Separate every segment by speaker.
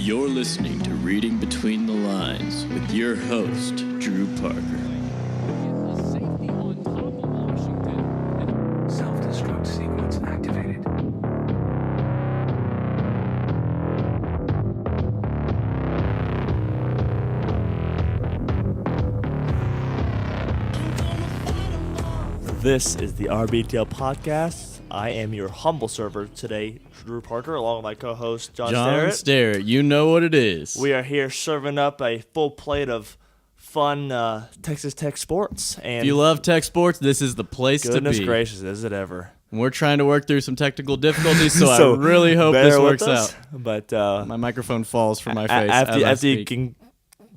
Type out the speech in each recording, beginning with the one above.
Speaker 1: You're listening to Reading Between the Lines with your host, Drew Parker.
Speaker 2: Self-destruct sequence activated.
Speaker 3: This is the RBTL podcast. I am your humble server today, Drew Parker, along with my co-host, John
Speaker 4: Starrett. You know what it is.
Speaker 3: We are here serving up a full plate of fun Texas Tech sports. And
Speaker 4: if you love Tech sports, this is the place to be.
Speaker 3: Goodness gracious, is it ever.
Speaker 4: We're trying to work through some technical difficulties, so I really hope this works out.
Speaker 3: But
Speaker 4: my microphone falls from my face
Speaker 3: after you can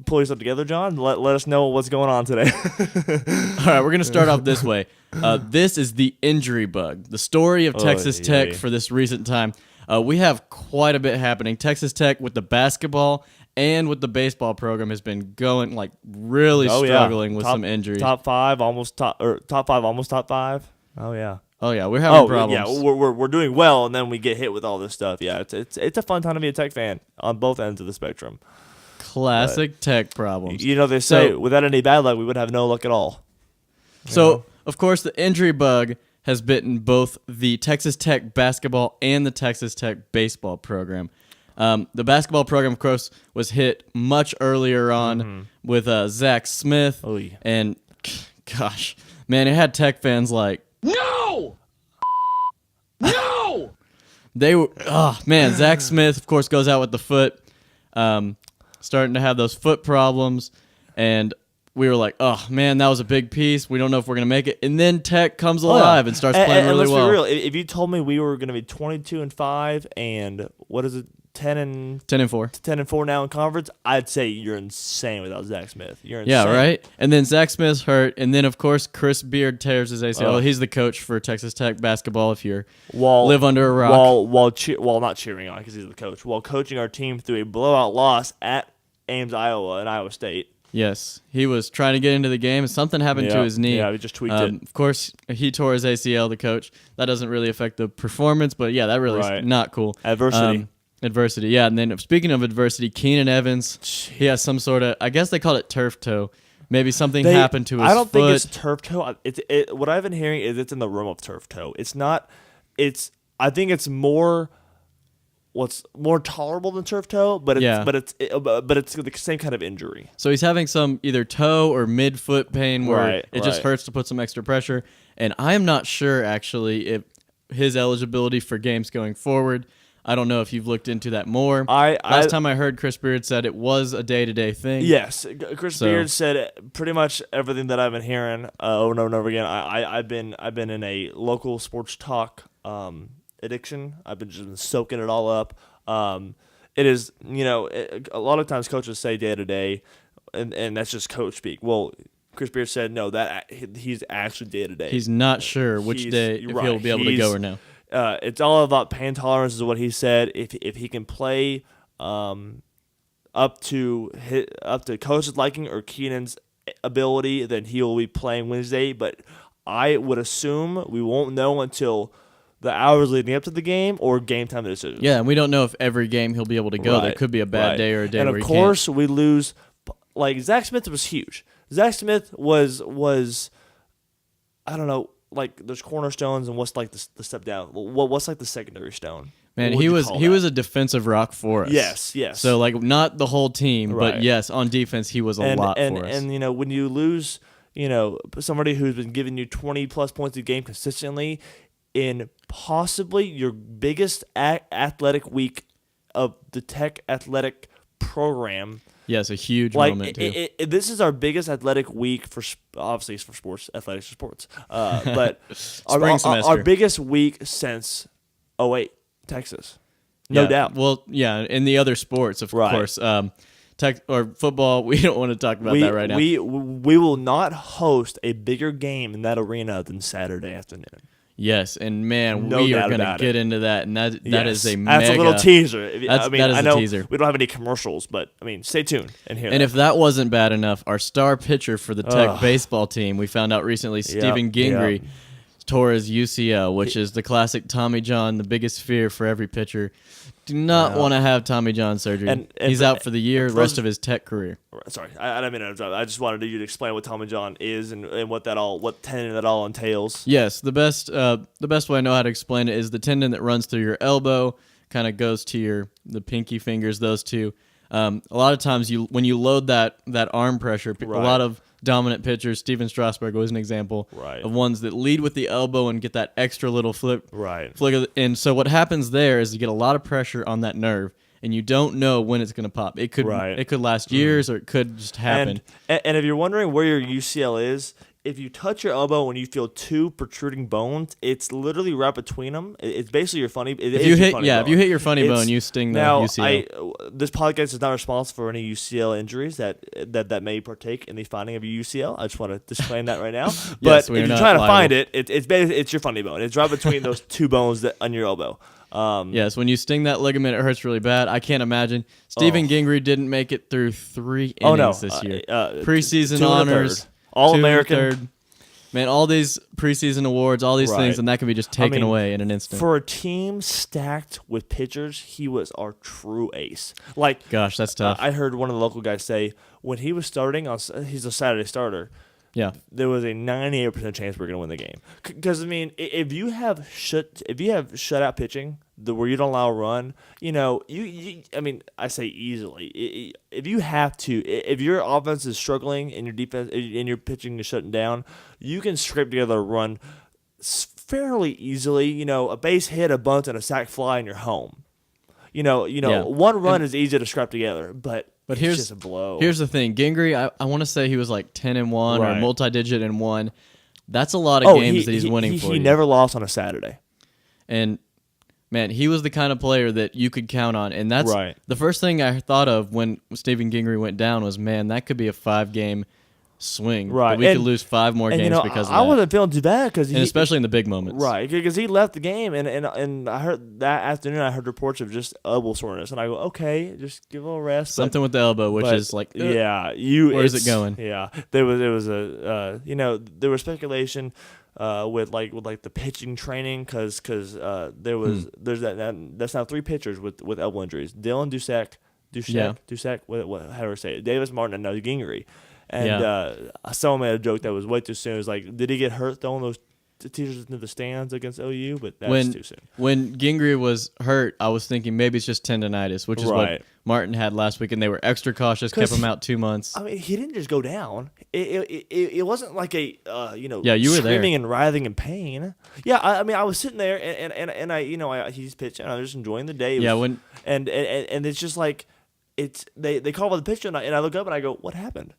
Speaker 3: pull yourself together, John, let us know what's going on today.
Speaker 4: All right, we're going to start off this way. This is the injury bug, the story of Texas Tech for this recent time. We have quite a bit happening. Texas Tech with the basketball and with the baseball program has been going really struggling with some injuries.
Speaker 3: Top five, almost top five. Oh yeah.
Speaker 4: Oh yeah, we're having problems.
Speaker 3: Yeah, we're doing well, and then we get hit with all this stuff. Yeah, it's a fun time to be a Tech fan on both ends of the spectrum.
Speaker 4: Classic Tech problems.
Speaker 3: You know, they say without any bad luck, we would have no luck at all.
Speaker 4: So, of course, the injury bug has bitten both the Texas Tech basketball and the Texas Tech baseball program. The basketball program, of course, was hit much earlier on with Zach Smith.
Speaker 3: Oh, yeah.
Speaker 4: And, gosh, man, it had Tech fans like,
Speaker 2: No! No!
Speaker 4: they were, Zach Smith, of course, goes out with the foot. Starting to have those foot problems, and we were like, oh, man, that was a big piece. We don't know if we're going to make it. And then Tech comes alive and starts playing really well.
Speaker 3: Let's be real. If you told me we were going to be 22-5 and, what is it, 10-4 now in conference, I'd say you're insane without Zach Smith. You're insane.
Speaker 4: Yeah, right? And then Zach Smith's hurt, and then, of course, Chris Beard tears his ACL. He's the coach for Texas Tech basketball if you live under a rock.
Speaker 3: While not cheering on because he's the coach, while coaching our team through a blowout loss at Ames, Iowa, and Iowa State.
Speaker 4: Yes, he was trying to get into the game. Something happened to his knee.
Speaker 3: Yeah, he just tweaked it.
Speaker 4: Of course, he tore his ACL, the coach. That doesn't really affect the performance, but yeah, that really is not cool. Adversity, yeah. And then speaking of adversity, Keenan Evans, he has some sort of, I guess they call it turf toe. Maybe something happened to his foot.
Speaker 3: I don't think it's turf toe. What I've been hearing is it's in the realm of turf toe. It's not. I think it's more. What's more tolerable than turf toe, but it's the same kind of injury.
Speaker 4: So he's having some either toe or mid-foot pain where it just hurts to put some extra pressure. And I am not sure, actually, if his eligibility for games going forward. I don't know if you've looked into that more. Last time I heard, Chris Beard said it was a day-to-day thing.
Speaker 3: Yes, Chris Beard said pretty much everything that I've been hearing over and over again. I've been in a local sports talk addiction. I've been just soaking it all up. It is, a lot of times coaches say day to day, and that's just coach speak. Well, Chris Beard said no, that he's actually day to day.
Speaker 4: He's not sure which day if he'll be able to go or no.
Speaker 3: It's all about pain tolerance, is what he said. If he can play up to coach's liking or Keenan's ability, then he will be playing Wednesday. But I would assume we won't know until the hours leading up to the game or game time decision.
Speaker 4: Yeah, and we don't know if every game he'll be able to go. There could be a bad day or a day where he can't.
Speaker 3: And of course, we lose. Like, Zach Smith was huge. Zach Smith was I don't know, like, there's cornerstones and what's like the step down. What's like the secondary stone?
Speaker 4: Man, he was a defensive rock for us.
Speaker 3: Yes.
Speaker 4: So, like, not the whole team, but yes, on defense he was a lot for us.
Speaker 3: And when you lose, somebody who's been giving you 20+ points a game consistently in possibly your biggest athletic week of the Tech athletic program.
Speaker 4: Yes, a huge moment too.
Speaker 3: This is our biggest athletic week obviously it's for sports, athletics for sports. But our biggest week since 2008, Texas. No doubt.
Speaker 4: Well, yeah, in the other sports, of course. Tech or football, we don't want to talk about that right now.
Speaker 3: We will not host a bigger game in that arena than Saturday afternoon.
Speaker 4: Yes, and man, we are going to get into that, and that is a mega...
Speaker 3: That's a little teaser.
Speaker 4: I know a teaser.
Speaker 3: We don't have any commercials, but, stay tuned and hear
Speaker 4: And if that wasn't bad enough, our star pitcher for the Tech baseball team, we found out recently, Stephen Gingrey, tore his UCL, which is the classic Tommy John, the biggest fear for every pitcher. Do not want to have Tommy John surgery.
Speaker 3: And
Speaker 4: he's out for the year, rest of his Tech career.
Speaker 3: Sorry, I didn't mean to interrupt. I just wanted you to explain what Tommy John is and what tendon that all entails.
Speaker 4: Yes, the best way I know how to explain it is the tendon that runs through your elbow, kind of goes to the pinky fingers, those two. A lot of times when you load that arm pressure, a lot of dominant pitchers, Steven Strasburg was an example of ones that lead with the elbow and get that extra little flick. And so what happens there is you get a lot of pressure on that nerve, and you don't know when it's going to pop. It could last years, or it could just happen.
Speaker 3: And if you're wondering where your UCL is, if you touch your elbow and you feel two protruding bones, it's literally right between them. It's basically your funny. If you
Speaker 4: hit your funny bone, you sting the UCL.
Speaker 3: This podcast is not responsible for any UCL injuries that may partake in the finding of your UCL. I just want to disclaim that right now. But if you're trying to find it, it's your funny bone. It's right between those two bones on your elbow.
Speaker 4: Yes, when you sting that ligament, it hurts really bad. I can't imagine. Stephen Gingrey didn't make it through 3 innings this year. Preseason honors.
Speaker 3: All-American.
Speaker 4: Man, all these preseason awards, all these things, and that can be just taken away in an instant.
Speaker 3: For a team stacked with pitchers, he was our true ace.
Speaker 4: Gosh, that's tough.
Speaker 3: I heard one of the local guys say when he was starting, he's a Saturday starter.
Speaker 4: Yeah,
Speaker 3: there was a 98% chance we're going to win the game. Because if you have shutout pitching where you don't allow a run, I say easily. If your offense is struggling and your defense and your pitching is shutting down, you can scrape together a run fairly easily. A base hit, a bunt, and a sac fly, and you're home. One run is easy to scrap together, but here's just a blow.
Speaker 4: Here's the thing, Gingrey. I want to say he was like 10-1 or multi-digit in 1. That's a lot of games that he's winning for.
Speaker 3: He never lost on a Saturday.
Speaker 4: And man, he was the kind of player that you could count on. And that's the first thing I thought of when Stephen Gingrey went down was, man, that could be a 5-game swing.
Speaker 3: Right.
Speaker 4: We could lose 5 more games because of that.
Speaker 3: I wasn't feeling too bad because
Speaker 4: especially in the big moments.
Speaker 3: Right, because he left the game, and I heard that afternoon I heard reports of just elbow soreness, and I go, okay, just give a little rest.
Speaker 4: Something with the elbow, which is like, where's it going?
Speaker 3: Yeah, there was there was speculation with the pitching training because there's that's now 3 pitchers with elbow injuries: Dylan Duszek, how do I say it? Davis Martin and now Gingrey. And someone made a joke that was way too soon. It was like, did he get hurt throwing those teachers into the stands against OU? But that's too soon.
Speaker 4: When Gingrey was hurt, I was thinking maybe it's just tendonitis, which is what Martin had last week, and they were extra cautious, kept him out 2 months.
Speaker 3: I mean, he didn't just go down. It wasn't like a you were
Speaker 4: there.
Speaker 3: screaming and writhing in pain. Yeah, I was sitting there and he's pitching. I was just enjoying the day. And it's just like they call for the pitcher and I look up and I go, what happened?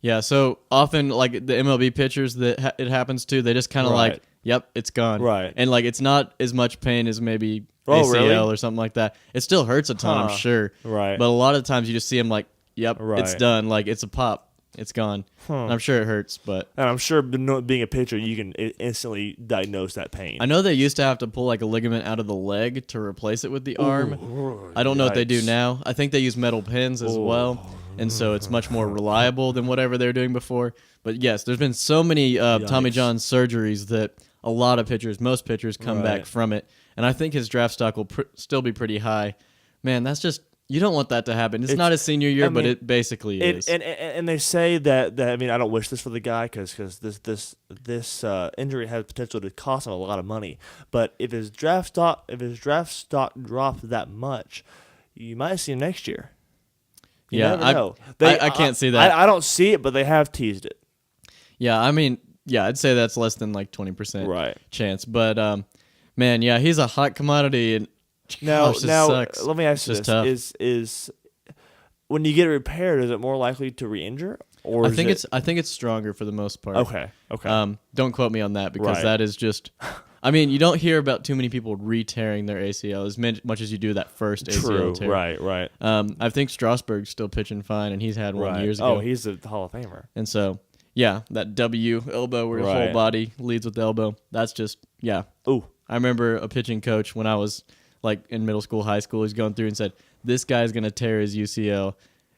Speaker 4: Yeah, so often, like, the MLB pitchers that it happens to, they just kind of yep, it's gone.
Speaker 3: Right.
Speaker 4: And, like, it's not as much pain as maybe ACL or something like that. It still hurts a ton, I'm sure.
Speaker 3: Right.
Speaker 4: But a lot of times you just see them like, yep, it's done. Like, it's a pop. It's gone. And I'm sure it hurts, but...
Speaker 3: And I'm sure being a pitcher, you can instantly diagnose that pain.
Speaker 4: I know they used to have to pull, like, a ligament out of the leg to replace it with the arm. I don't know what they do now. I think they use metal pins as well. And so it's much more reliable than whatever they were doing before. But yes, there's been so many Tommy John surgeries that a lot of pitchers, most pitchers, come back from it. And I think his draft stock will still be pretty high. Man, that's just, you don't want that to happen. It's not his senior year, but it basically is.
Speaker 3: And they say that I mean, I don't wish this for the guy because this injury has potential to cost him a lot of money. But if his draft stock drops that much, you might see him next year. You never know.
Speaker 4: I can't see that.
Speaker 3: I don't see it, but they have teased it.
Speaker 4: Yeah, I mean, I'd say that's less than like 20% chance. But, man, he's a hot commodity. And
Speaker 3: now,
Speaker 4: sucks.
Speaker 3: Let me ask you this.
Speaker 4: Tough.
Speaker 3: Is when you get it repaired, is it more likely to re-injure? Or
Speaker 4: I think it's stronger for the most part.
Speaker 3: Okay.
Speaker 4: Don't quote me on that because that is just... I mean, you don't hear about too many people re-tearing their ACL as much as you do that first ACL tear.
Speaker 3: Right.
Speaker 4: I think Strasburg's still pitching fine, and he's had one years ago.
Speaker 3: Oh, he's a Hall of Famer.
Speaker 4: And so, that W elbow where your whole body leads with the elbow, that's just,
Speaker 3: Ooh.
Speaker 4: I remember a pitching coach when I was like in middle school, high school, he's going through and said, this guy's going to tear his UCL.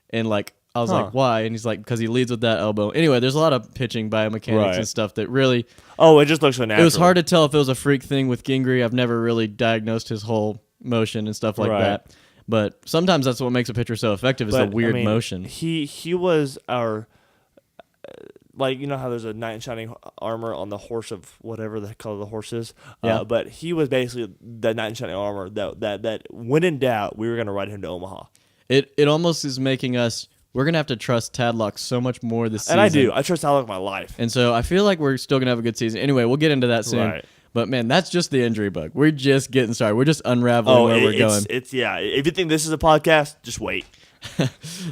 Speaker 4: And like, I was like, why? And he's like, because he leads with that elbow. Anyway, there's a lot of pitching biomechanics and stuff that really...
Speaker 3: Oh, it just looks so natural.
Speaker 4: It was hard to tell if it was a freak thing with Gingrey. I've never really diagnosed his whole motion and stuff like
Speaker 3: Right.
Speaker 4: that. But sometimes that's what makes a pitcher so effective is the weird motion.
Speaker 3: He was our like, you know how there's a knight in shining armor on the horse of whatever the color the horse is.
Speaker 4: Yeah.
Speaker 3: But he was basically that knight in shining armor that when in doubt we were going to ride him to Omaha.
Speaker 4: It almost is making us. We're gonna have to trust Tadlock so much more this season.
Speaker 3: And I do. I trust Tadlock my life.
Speaker 4: And so I feel like we're still gonna have a good season. Anyway, we'll get into that soon.
Speaker 3: Right.
Speaker 4: But man, that's just the injury bug. We're just getting started. We're just unraveling where we're going.
Speaker 3: It's if you think this is a podcast, just wait.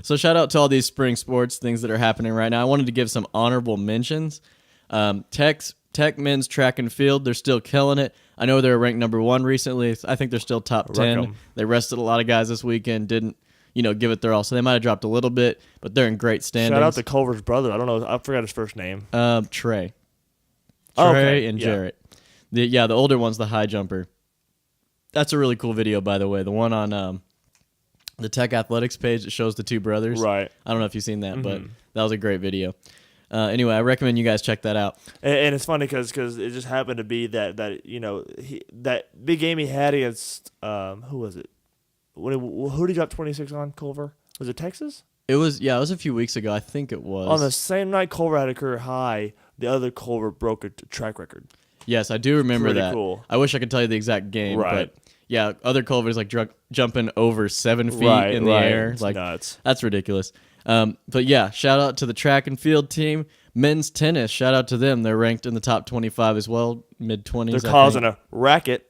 Speaker 4: So shout out to all these spring sports things that are happening right now. I wanted to give some honorable mentions. Tech men's track and field, they're still killing it. I know they're ranked number 1 recently. I think they're still top 10. They rested a lot of guys this weekend, didn't give it their all. So they might have dropped a little bit, but they're in great standings.
Speaker 3: Shout out to Culver's brother. I don't know. I forgot his first name.
Speaker 4: Trey.
Speaker 3: Oh,
Speaker 4: Trey and Jarrett. The older one's the high jumper. That's a really cool video, by the way. The one on the Tech Athletics page that shows the two brothers.
Speaker 3: Right.
Speaker 4: I don't know if you've seen that, but that was a great video. Anyway, I recommend you guys check that out.
Speaker 3: And it's funny because it just happened to be that that big game he had against who was it? Who did he drop 26 on? Culver? Was it Texas?
Speaker 4: It was a few weeks ago. I think it was.
Speaker 3: On the same night Culver had a career high, the other Culver broke a track record.
Speaker 4: Yes, I do remember
Speaker 3: Pretty
Speaker 4: that.
Speaker 3: cool.
Speaker 4: I wish I could tell you the exact game,
Speaker 3: Right.
Speaker 4: but yeah, other Culvers like jumping over 7 feet in the air.
Speaker 3: It's
Speaker 4: like
Speaker 3: nuts.
Speaker 4: That's ridiculous. But yeah, shout out to the track and field team. Men's tennis, shout out to them. They're ranked in the top 25 as well, mid-20s.
Speaker 3: They're causing a racket.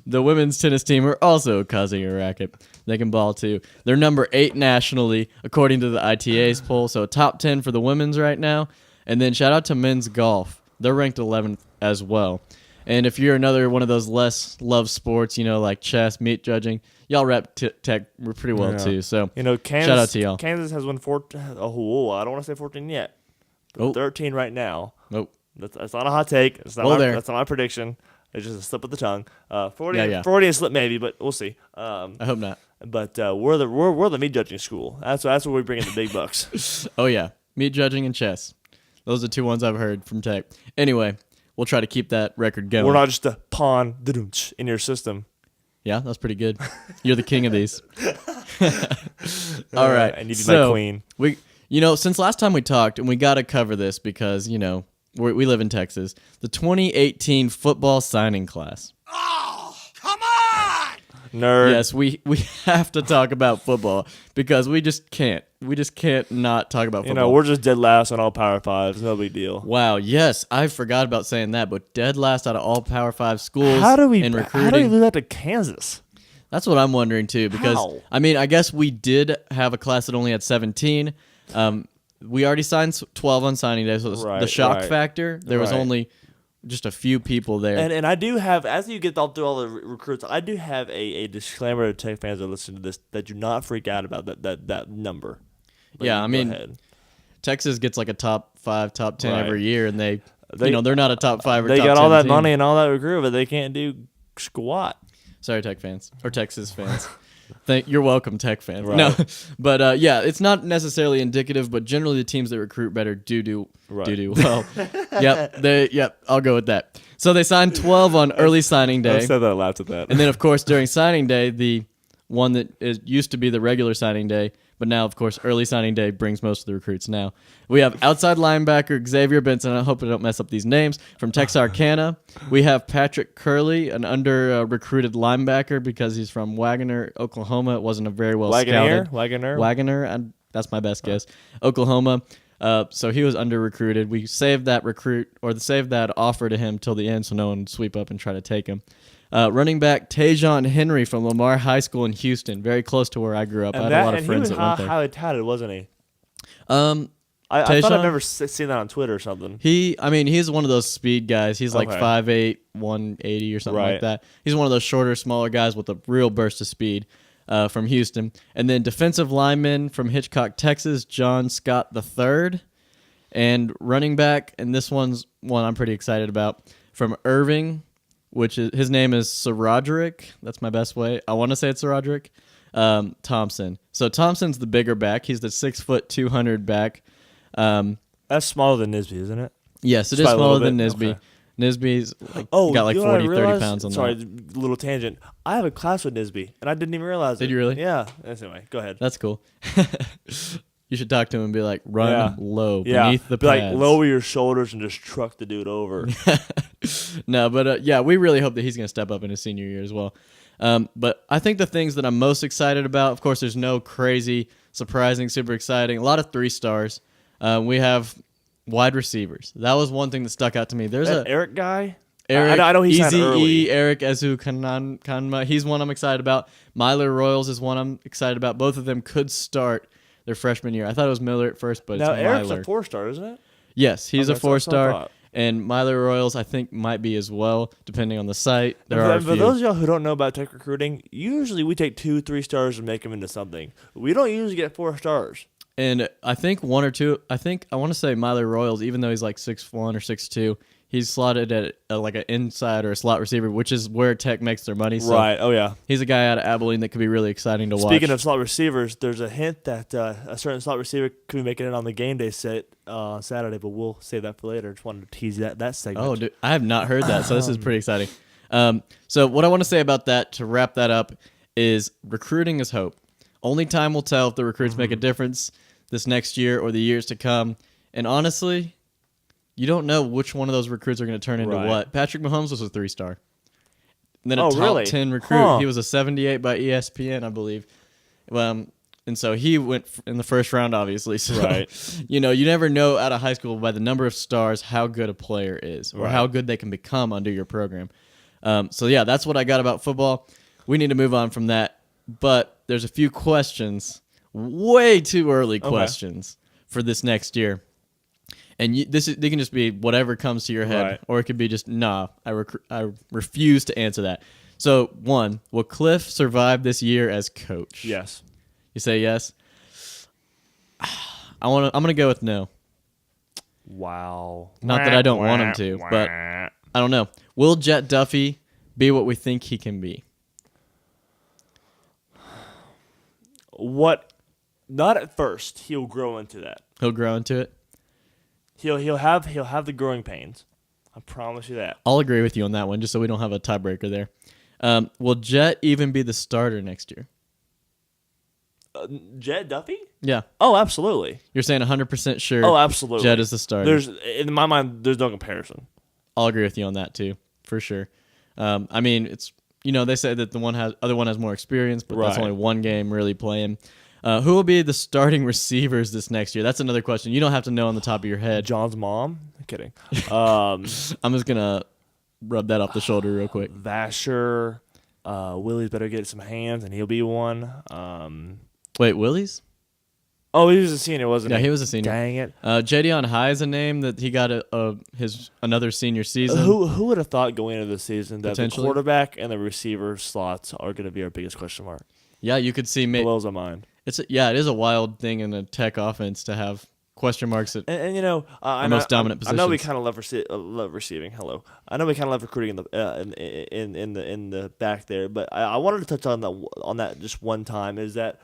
Speaker 4: The women's tennis team are also causing a racket. They can ball too. They're number 8 nationally, according to the ITA's poll. So top 10 for the women's right now. And then shout out to men's golf. They're ranked 11th as well. And if you're another one of those less loved sports, like chess, meat judging, y'all rep Tech pretty well too. So
Speaker 3: Kansas,
Speaker 4: shout out to y'all.
Speaker 3: Kansas has won 14. Oh, I don't want to say 14 yet.
Speaker 4: Oh.
Speaker 3: 13 right now.
Speaker 4: Oh.
Speaker 3: That's not a hot take. That's not that's not my prediction. It's just a slip of the tongue. 40, 40 and slip maybe, but we'll see.
Speaker 4: I hope not.
Speaker 3: But we're the meat judging school. That's where we bring in the big bucks.
Speaker 4: Oh yeah, meat judging and chess. Those are 2 ones I've heard from Tech. Anyway, we'll try to keep that record going.
Speaker 3: We're not just a pawn in your system.
Speaker 4: Yeah, that's pretty good. You're the king of these. All right,
Speaker 3: and you be my queen.
Speaker 4: We, since last time we talked, and we got to cover this because we live in Texas. The 2018 football signing class.
Speaker 2: Oh, come on!
Speaker 3: Nerd.
Speaker 4: Yes, we have to talk about football because we just can't. We just can't not talk about football.
Speaker 3: We're just dead last on all Power 5s. No big deal.
Speaker 4: Wow, yes, I forgot about saying that, but dead last out of all Power 5 schools in recruiting.
Speaker 3: How do we lose that to Kansas?
Speaker 4: That's what I'm wondering too because,
Speaker 3: How?
Speaker 4: I guess we did have a class that only had 17. We already signed 12 on signing day, so the shock factor, there was only just a few people there.
Speaker 3: And I do have, as you get through all the recruits, I do have a disclaimer to Tech fans that listen to this that do not freak out about that number. But
Speaker 4: yeah,
Speaker 3: go ahead.
Speaker 4: Texas gets like a top 5, top 10
Speaker 3: Right.
Speaker 4: every year, and they're not a top 5 or
Speaker 3: they
Speaker 4: top 10
Speaker 3: got all that
Speaker 4: team.
Speaker 3: money and all that recruit, but they can't do squat.
Speaker 4: Sorry, Tech fans or Texas fans. You're welcome, Tech fans.
Speaker 3: Right.
Speaker 4: No, but it's not necessarily indicative, but generally the teams that recruit better do well. Yep, I'll go with that. So they signed 12 on early signing day.
Speaker 3: I said that, laughed at that.
Speaker 4: And then, of course, during signing day, the one that used to be the regular signing day, but now, of course, early signing day brings most of the recruits now. We have outside linebacker Xavier Benson. I hope I don't mess up these names. From Texarkana. We have Patrick Curley, an under-recruited linebacker because he's from Wagoner, Oklahoma. It wasn't a very well scouted. Wagoner. That's my best guess. Oklahoma. So he was under-recruited. We saved that saved that offer to him till the end so no one would sweep up and try to take him. Running back Tajon Henry from Lamar High School in Houston, very close to where I grew up. I had a lot of friends that went there.
Speaker 3: He was highly touted, wasn't he?
Speaker 4: I
Speaker 3: thought I've never seen that on Twitter or something.
Speaker 4: He's one of those speed guys. He's like
Speaker 3: Okay.
Speaker 4: 5'8", 180 or something like that. He's one of those shorter, smaller guys with a real burst of speed from Houston. And then defensive lineman from Hitchcock, Texas, John Scott III. And running back, and this one's one I'm pretty excited about, from Irving, his name is Roderick. That's my best way. I want to say it's Roderick Thompson. So Thompson's the bigger back. He's the 6', 200 back.
Speaker 3: That's smaller than Nisby, isn't it?
Speaker 4: Yes, it
Speaker 3: Just
Speaker 4: is
Speaker 3: by a little
Speaker 4: smaller than
Speaker 3: bit?
Speaker 4: Nisby. Nisby's got like
Speaker 3: you know what I
Speaker 4: 40, 30
Speaker 3: realized?
Speaker 4: pounds on
Speaker 3: Sorry,
Speaker 4: that.
Speaker 3: little tangent. I have a class with Nisby, and I didn't even realize it.
Speaker 4: Did you really?
Speaker 3: Yeah. Anyway, go ahead.
Speaker 4: That's cool. You should talk to him and be like, run low beneath the
Speaker 3: Be
Speaker 4: pads.
Speaker 3: like, lower your shoulders and just truck the dude over.
Speaker 4: No, but yeah, we really hope that he's going to step up in his senior year as well. But I think the things that I'm most excited about, of course, there's no crazy, surprising, super exciting. A lot of 3 stars. We have wide receivers. That was one thing that stuck out to me. There's
Speaker 3: That Eric guy?
Speaker 4: Eric,
Speaker 3: I know he signed early.
Speaker 4: Eric Ezu Kanma. He's one I'm excited about. Myler Royals is one I'm excited about. Both of them could start their freshman year. I thought it was Miller at first, but
Speaker 3: Now,
Speaker 4: it's
Speaker 3: Eric's
Speaker 4: Myler.
Speaker 3: a 4-star, isn't it?
Speaker 4: Yes, he's
Speaker 3: Okay,
Speaker 4: a
Speaker 3: so that's what I
Speaker 4: 4-star.
Speaker 3: thought.
Speaker 4: And Myler Royals, I think, might be as well, depending on the site. There
Speaker 3: And
Speaker 4: are a
Speaker 3: for
Speaker 4: few.
Speaker 3: those of y'all who don't know about tech recruiting, usually we take 2-3 stars and make them into something. We don't usually get 4 stars.
Speaker 4: And I think 1 or 2. I want to say Myler Royals, even though he's like 6'1" or 6'2", he's slotted at like an inside or a slot receiver, which is where Tech makes their money. So
Speaker 3: Right. Oh, yeah.
Speaker 4: he's a guy out of Abilene that could be really exciting to watch.
Speaker 3: Speaking of slot receivers, there's a hint that a certain slot receiver could be making it on the game day set Saturday, but we'll save that for later. Just wanted to tease that segment.
Speaker 4: Oh, dude, I have not heard that, so this is pretty exciting. So what I want to say about that, to wrap that up, is recruiting is hope. Only time will tell if the recruits make a difference this next year or the years to come. And honestly, you don't know which one of those recruits are going to turn into
Speaker 3: Right.
Speaker 4: what. Patrick Mahomes was a 3-star. And then a
Speaker 3: Oh,
Speaker 4: top
Speaker 3: really?
Speaker 4: 10 recruit.
Speaker 3: Huh.
Speaker 4: He was a 78 by ESPN, I believe. And so he went in the first round, obviously. So,
Speaker 3: Right.
Speaker 4: you never know out of high school by the number of stars how good a player is or
Speaker 3: Right.
Speaker 4: how good they can become under your program. So, yeah, that's what I got about football. We need to move on from that. But there's a few questions, way too early questions for this next year. And they can just be whatever comes to your head,
Speaker 3: Right.
Speaker 4: or it could be just, nah, I refuse to answer that. So, 1, will Cliff survive this year as coach?
Speaker 3: Yes.
Speaker 4: You say yes? I'm going to go with no.
Speaker 3: Wow.
Speaker 4: Not that I don't want him to, but I don't know. Will Jet Duffy be what we think he can be?
Speaker 3: Not at first. He'll grow into that.
Speaker 4: He'll grow into it?
Speaker 3: He'll have the growing pains. I promise you that.
Speaker 4: I'll agree with you on that one, just so we don't have a tiebreaker there. Will Jet even be the starter next year?
Speaker 3: Jed Duffy?
Speaker 4: Yeah.
Speaker 3: Oh, absolutely.
Speaker 4: You're saying 100% sure
Speaker 3: Oh, absolutely.
Speaker 4: Jet is the starter.
Speaker 3: There's in my mind, there's no comparison.
Speaker 4: I'll agree with you on that too, for sure. I mean, it's they say that the other one has more experience, but that's
Speaker 3: Right.
Speaker 4: only one game really playing. Who will be the starting receivers this next year? That's another question. You don't have to know on the top of your head.
Speaker 3: John's mom? I'm kidding.
Speaker 4: I'm just gonna rub that off the shoulder real quick.
Speaker 3: Vasher. Willie's better get some hands, and he'll be one.
Speaker 4: Wait, Willie's?
Speaker 3: Oh, he was a senior, wasn't
Speaker 4: Yeah,
Speaker 3: he?
Speaker 4: he was a senior.
Speaker 3: Dang it.
Speaker 4: Jadion High is a name that he got his another senior season.
Speaker 3: Who would have thought going into the season that the
Speaker 4: Potentially.
Speaker 3: quarterback and the receiver slots are going to be our biggest question mark?
Speaker 4: Yeah, you could see maybe
Speaker 3: Blows my mind.
Speaker 4: it is a wild thing in a Tech offense to have question marks at
Speaker 3: And I
Speaker 4: most dominant
Speaker 3: I know we
Speaker 4: positions.
Speaker 3: kind of love receiving. Hello, I know we kind of love recruiting in the back there, but I wanted to touch on that just one time. Is that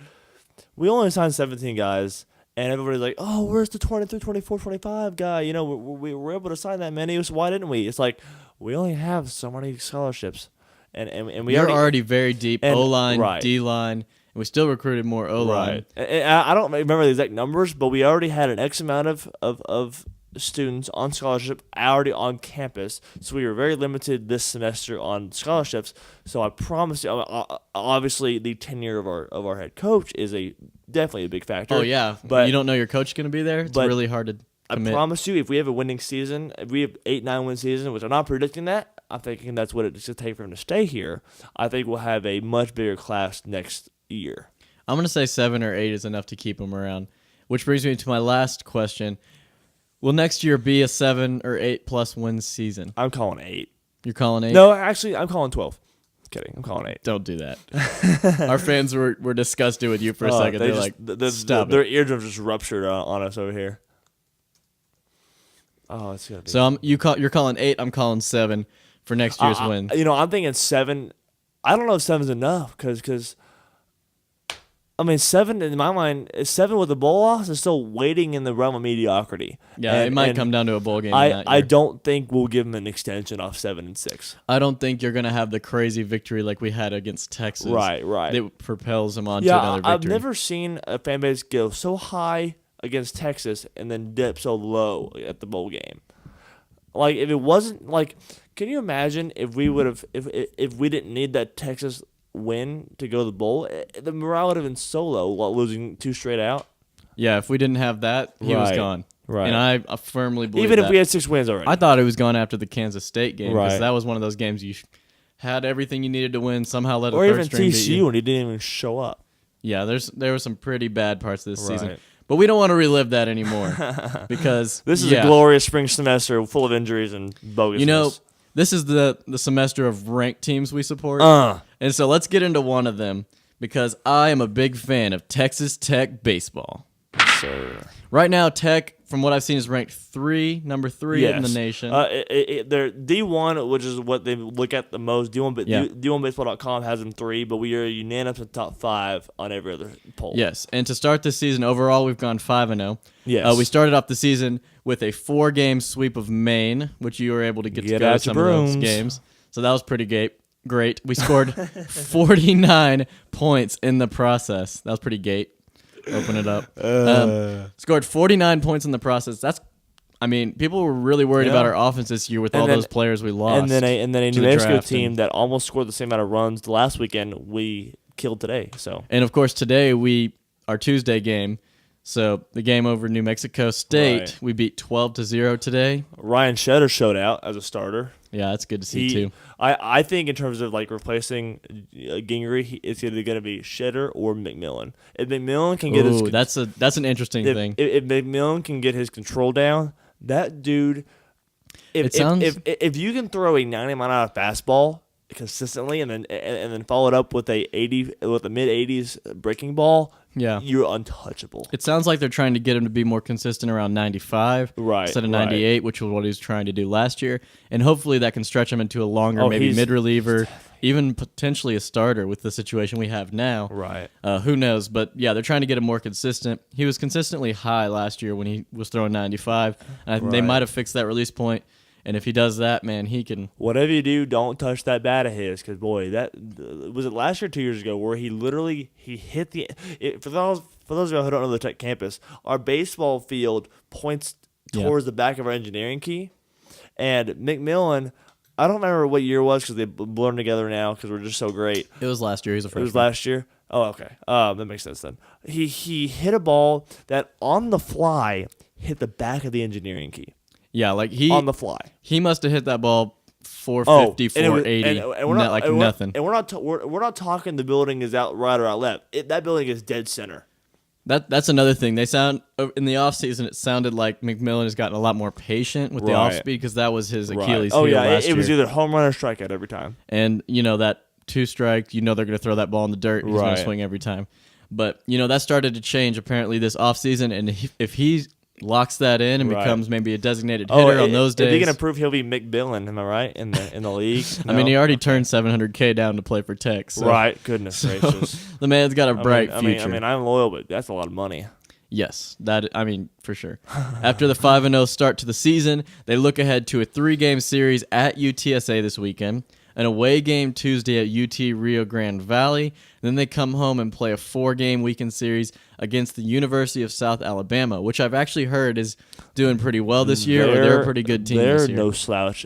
Speaker 3: we only signed 17 guys, and everybody's like, "Oh, where's the 23, 24, 25 guy?" We were able to sign that many. So why didn't we? It's like we only have so many scholarships, and we
Speaker 4: You're already very deep
Speaker 3: and-
Speaker 4: O-line,
Speaker 3: right.
Speaker 4: D-line, and we still recruited more O-line.
Speaker 3: Right. And I don't remember the exact numbers, but we already had an X amount of students on scholarship already on campus. So we were very limited this semester on scholarships. So I promise you, obviously the tenure of our head coach is definitely a big factor.
Speaker 4: Oh yeah,
Speaker 3: But
Speaker 4: you don't know your coach going to be there. It's
Speaker 3: but
Speaker 4: really hard to commit.
Speaker 3: I promise you, if we have a winning season, if we have 8-9 win season, which I'm not predicting that, I'm thinking that's what it's going to take for him to stay here. I think we'll have a much bigger class next year.
Speaker 4: I'm going to say 7 or 8 is enough to keep him around. Which brings me to my last question. Will next year be a 7 or 8 plus win season?
Speaker 3: I'm calling 8.
Speaker 4: You're calling 8?
Speaker 3: No, actually, I'm calling 12. Kidding. I'm calling 8.
Speaker 4: Don't do that. Our fans were disgusted with you for a second. They're like, stop
Speaker 3: their
Speaker 4: it.
Speaker 3: eardrums just ruptured on us over here. Oh, it's gonna be.
Speaker 4: So you're calling 8. I'm calling 7 for next year's win.
Speaker 3: I'm thinking 7. I don't know if 7's enough because I mean, 7 in my mind, 7 with a bowl loss is still waiting in the realm of mediocrity.
Speaker 4: Yeah, it might come down to a bowl game.
Speaker 3: I don't think we'll give them an extension off 7-6.
Speaker 4: I don't think you're gonna have the crazy victory like we had against Texas.
Speaker 3: Right.
Speaker 4: That propels them on to another victory.
Speaker 3: I've never seen a fan base go so high against Texas and then dip so low at the bowl game. Like, if it wasn't like, can you imagine if we would have if we didn't need that Texas win to go to the bowl, the morale would have been so low, losing 2 straight out.
Speaker 4: Yeah, if we didn't have that, he was gone.
Speaker 3: Right.
Speaker 4: And I firmly believe
Speaker 3: even
Speaker 4: that.
Speaker 3: if we had 6 wins already.
Speaker 4: I thought it was gone after the Kansas State game because
Speaker 3: Right.
Speaker 4: that was one of those games you had everything you needed to win. Somehow let a
Speaker 3: or
Speaker 4: third
Speaker 3: even
Speaker 4: string beat
Speaker 3: TCU
Speaker 4: you.
Speaker 3: when he didn't even show up.
Speaker 4: Yeah, there were some pretty bad parts of this season.
Speaker 3: Right.
Speaker 4: But we don't want to relive that anymore because
Speaker 3: This is a glorious spring semester full of injuries and bogus.
Speaker 4: You know, this is the semester of ranked teams we support. And so let's get into one of them because I am a big fan of Texas Tech baseball.
Speaker 3: sir.
Speaker 4: Right now, Tech, from what I've seen, is ranked number 3 in the nation.
Speaker 3: They're D1, which is what they look at the most. D1baseball.com has them 3, but we are unanimous in top 5 on every other poll.
Speaker 4: Yes, and to start this season, overall, we've gone 5-0.
Speaker 3: Yes.
Speaker 4: We started off the season with a 4-game sweep of Maine, which you were able to get to go to
Speaker 3: out
Speaker 4: some
Speaker 3: your
Speaker 4: of those
Speaker 3: brooms.
Speaker 4: games. So that was pretty great. We scored 49 points in the process. That was pretty great. Open it up. Scored 49 points in the process. People were really worried about our offense this year with those players we lost.
Speaker 3: And then a
Speaker 4: to
Speaker 3: New
Speaker 4: the
Speaker 3: Mexico
Speaker 4: draft
Speaker 3: team that almost scored the same amount of runs the last weekend we killed today. So
Speaker 4: And of course today our Tuesday game. So the game over New Mexico State,
Speaker 3: Right.
Speaker 4: we beat 12-0 today.
Speaker 3: Ryan Shetter showed out as a starter.
Speaker 4: Yeah, that's good to see too.
Speaker 3: I think in terms of like replacing Gingery, it's either going to be Shetter or McMillan. If McMillan can get his
Speaker 4: that's an interesting thing.
Speaker 3: If McMillan can get his control down, that dude. If you can throw a 90-mile-an-hour fastball consistently and then follow it up with a mid-80s breaking ball,
Speaker 4: Yeah.
Speaker 3: you're untouchable.
Speaker 4: It sounds like they're trying to get him to be more consistent around 95
Speaker 3: Right,
Speaker 4: instead of 98, which was what he was trying to do last year. And hopefully that can stretch him into a longer, maybe mid-reliever, even potentially a starter with the situation we have now.
Speaker 3: Right.
Speaker 4: Who knows? But, yeah, they're trying to get him more consistent. He was consistently high last year when he was throwing 95. And they might have fixed that release point. And if he does that, man, he can.
Speaker 3: Whatever you do, don't touch that bat of his, because boy, that was it last year, 2 years ago, where he hit for those of you who don't know the Tech campus, our baseball field points towards the back of our engineering key, and McMillan. I don't remember what year it was because they blend together now because we're just so great.
Speaker 4: It was last year. He's a freshman.
Speaker 3: It was last year. Oh, okay. That makes sense then. He hit a ball that on the fly hit the back of the engineering key.
Speaker 4: Yeah, like
Speaker 3: on the fly.
Speaker 4: He must have hit that ball 450, 480, nothing.
Speaker 3: And we're not talking the building is out right or out left. That building is dead center.
Speaker 4: That's another thing. They sound in the offseason, it sounded like McMillan has gotten a lot more patient with the off speed because that was his Achilles heel last year.
Speaker 3: It was either home run or strikeout every time.
Speaker 4: And that 2-strike, they're going to throw that ball in the dirt. He's going to swing every time. But that started to change apparently this offseason, and if he locks that in and becomes maybe a designated hitter on those days.
Speaker 3: If he can improve, he'll be McBillin, am I right, in the league?
Speaker 4: No? I mean, he already turned $700K down to play for Tech. So.
Speaker 3: Right, goodness gracious.
Speaker 4: The man's got a bright future.
Speaker 3: I mean, I'm loyal, but that's a lot of money.
Speaker 4: Yes, for sure. After the 5-0 start to the season, they look ahead to a 3-game series at UTSA this weekend, an away game Tuesday at UT Rio Grande Valley. Then they come home and play a 4-game weekend series against the University of South Alabama, which I've actually heard is doing pretty well this year. They're a pretty good team this year.
Speaker 3: They're no slouch.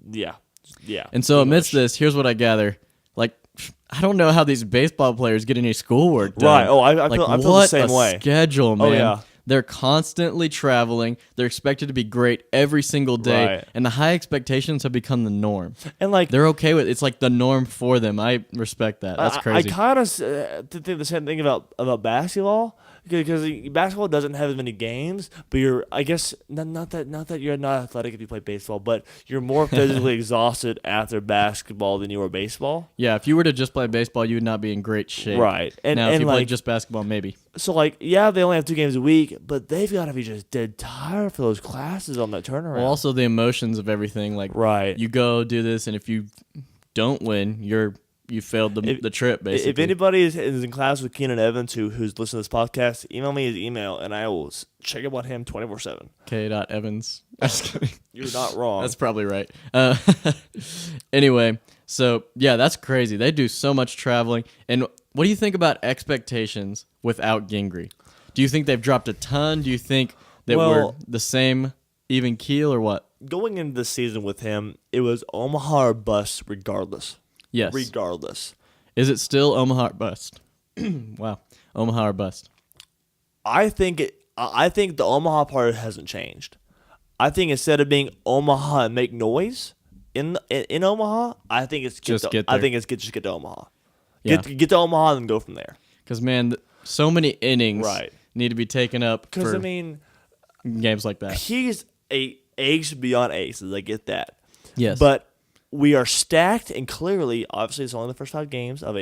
Speaker 3: Yeah.
Speaker 4: And so amidst this, here's what I gather. Like, I don't know how these baseball players get any schoolwork done.
Speaker 3: Right. Oh, I feel the same way.
Speaker 4: What a schedule, man.
Speaker 3: Oh, yeah.
Speaker 4: They're constantly traveling. They're expected to be great every single day. Right. And the high expectations have become the norm. And they're okay with it. It's like the norm for them. I respect that. That's crazy.
Speaker 3: I kind of think the same thing about basketball. Because basketball doesn't have as many games, but I guess not that you're not athletic if you play baseball, but you're more physically exhausted after basketball than you are baseball.
Speaker 4: Yeah, if you were to just play baseball, you would not be in great shape.
Speaker 3: Right.
Speaker 4: Now, if you played just basketball, maybe.
Speaker 3: So, they only have 2 games a week, but they've got to be just dead tired for those classes on that turnaround.
Speaker 4: Well, also the emotions of everything. You go do this, and if you don't win, you're you failed the trip, basically.
Speaker 3: If anybody is in class with Keenan Evans who's listening to this podcast, email me his email, and I will check about him 24/7.
Speaker 4: K.Evans. Just kidding.
Speaker 3: You're not wrong.
Speaker 4: That's probably right. Anyway, so, yeah, that's crazy. They do so much traveling. And what do you think about expectations without Gingrey? Do you think they've dropped a ton? Do you think that we're the same even keel or what?
Speaker 3: Going into the season with him, it was Omaha or bust regardless.
Speaker 4: Yes.
Speaker 3: Regardless.
Speaker 4: Is it still Omaha or bust? Wow. Omaha or bust?
Speaker 3: I think the Omaha part hasn't changed. I think instead of being Omaha and make noise in Omaha, I think it's just get to Omaha.
Speaker 4: Yeah.
Speaker 3: Get to Omaha and go from there.
Speaker 4: Because, man, so many innings need to be taken up for games like that.
Speaker 3: He's a ace beyond aces. I get that.
Speaker 4: Yes.
Speaker 3: But we are stacked, and clearly, obviously, it's only the first 5 games of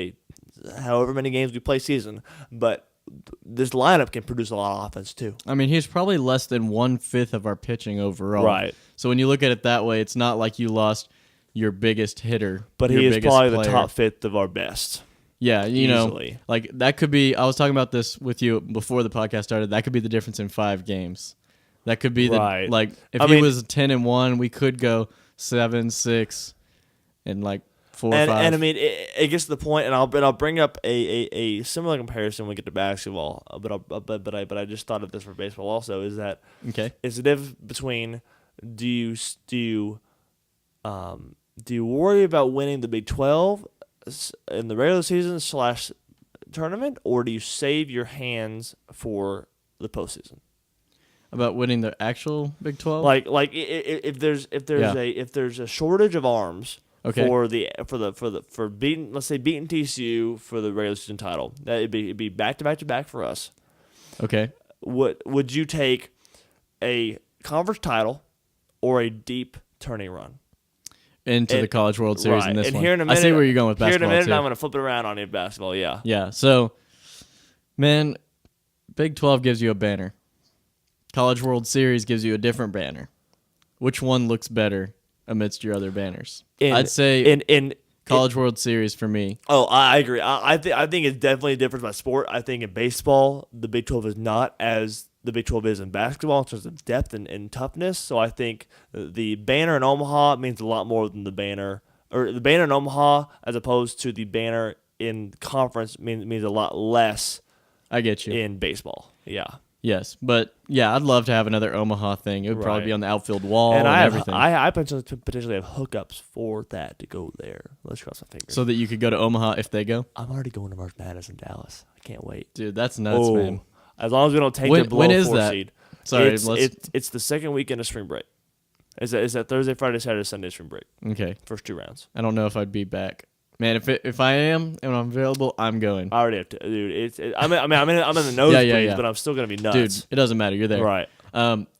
Speaker 3: however many games we play season, but this lineup can produce a lot of offense too.
Speaker 4: I mean, he's probably less than 1/5 of our pitching overall.
Speaker 3: Right.
Speaker 4: So when you look at it that way, it's not like you lost your biggest hitter.
Speaker 3: But he is probably the top 5th of our best.
Speaker 4: Yeah, you
Speaker 3: Easily.
Speaker 4: know, like that could be. I was talking about this with you before the podcast started. That could be the difference in 5 games. That could be the if he was 10-1, we could go 7-6 and 4 or 5.
Speaker 3: And I mean, it gets to the point, and I'll bring up a similar comparison when we get to basketball. But I just thought of this for baseball also. Is that it's the difference between do you worry about winning the Big 12 in the regular season / tournament, or do you save your hands for the postseason?
Speaker 4: About winning the actual Big 12?
Speaker 3: If there's a shortage of arms for beating TCU for the regular season title, that it'd be back to back for us.
Speaker 4: Okay.
Speaker 3: Would you take a conference title or a deep turning run
Speaker 4: into the College World Series in this one?
Speaker 3: Here in a minute,
Speaker 4: I see where you're going with basketball.
Speaker 3: Here in a minute, I'm going to flip it around on you, basketball. Yeah.
Speaker 4: Yeah. So, man, Big 12 gives you a banner. College World Series gives you a different banner. Which one looks better amidst your other banners? I'd say College World Series for me.
Speaker 3: Oh, I agree. I think it's definitely a difference by sport. I think in baseball, the Big 12 is not as the Big 12 is in basketball in terms of depth and toughness. So I think the banner in Omaha means a lot more than the banner in Omaha as opposed to the banner in conference means a lot less.
Speaker 4: I get you.
Speaker 3: In baseball. Yeah.
Speaker 4: Yes, but yeah, I'd love to have another Omaha thing. It would probably be on the outfield wall and everything.
Speaker 3: I potentially have hookups for that to go there. Let's cross our fingers.
Speaker 4: So that you could go to Omaha if they go?
Speaker 3: I'm already going to March Madness in Dallas. I can't wait.
Speaker 4: Dude, that's nuts, man.
Speaker 3: As long as we don't take the below 4 seed.
Speaker 4: Sorry,
Speaker 3: it's the second weekend of spring break. It's that Thursday, Friday, Saturday, Sunday spring break.
Speaker 4: Okay.
Speaker 3: First 2 rounds.
Speaker 4: I don't know if I'd be back. Man, if I am and I'm available, I'm going.
Speaker 3: I already have to, dude. I'm in the nosebleeds, but I'm still gonna be nuts.
Speaker 4: Dude, it doesn't matter. You're there,
Speaker 3: right?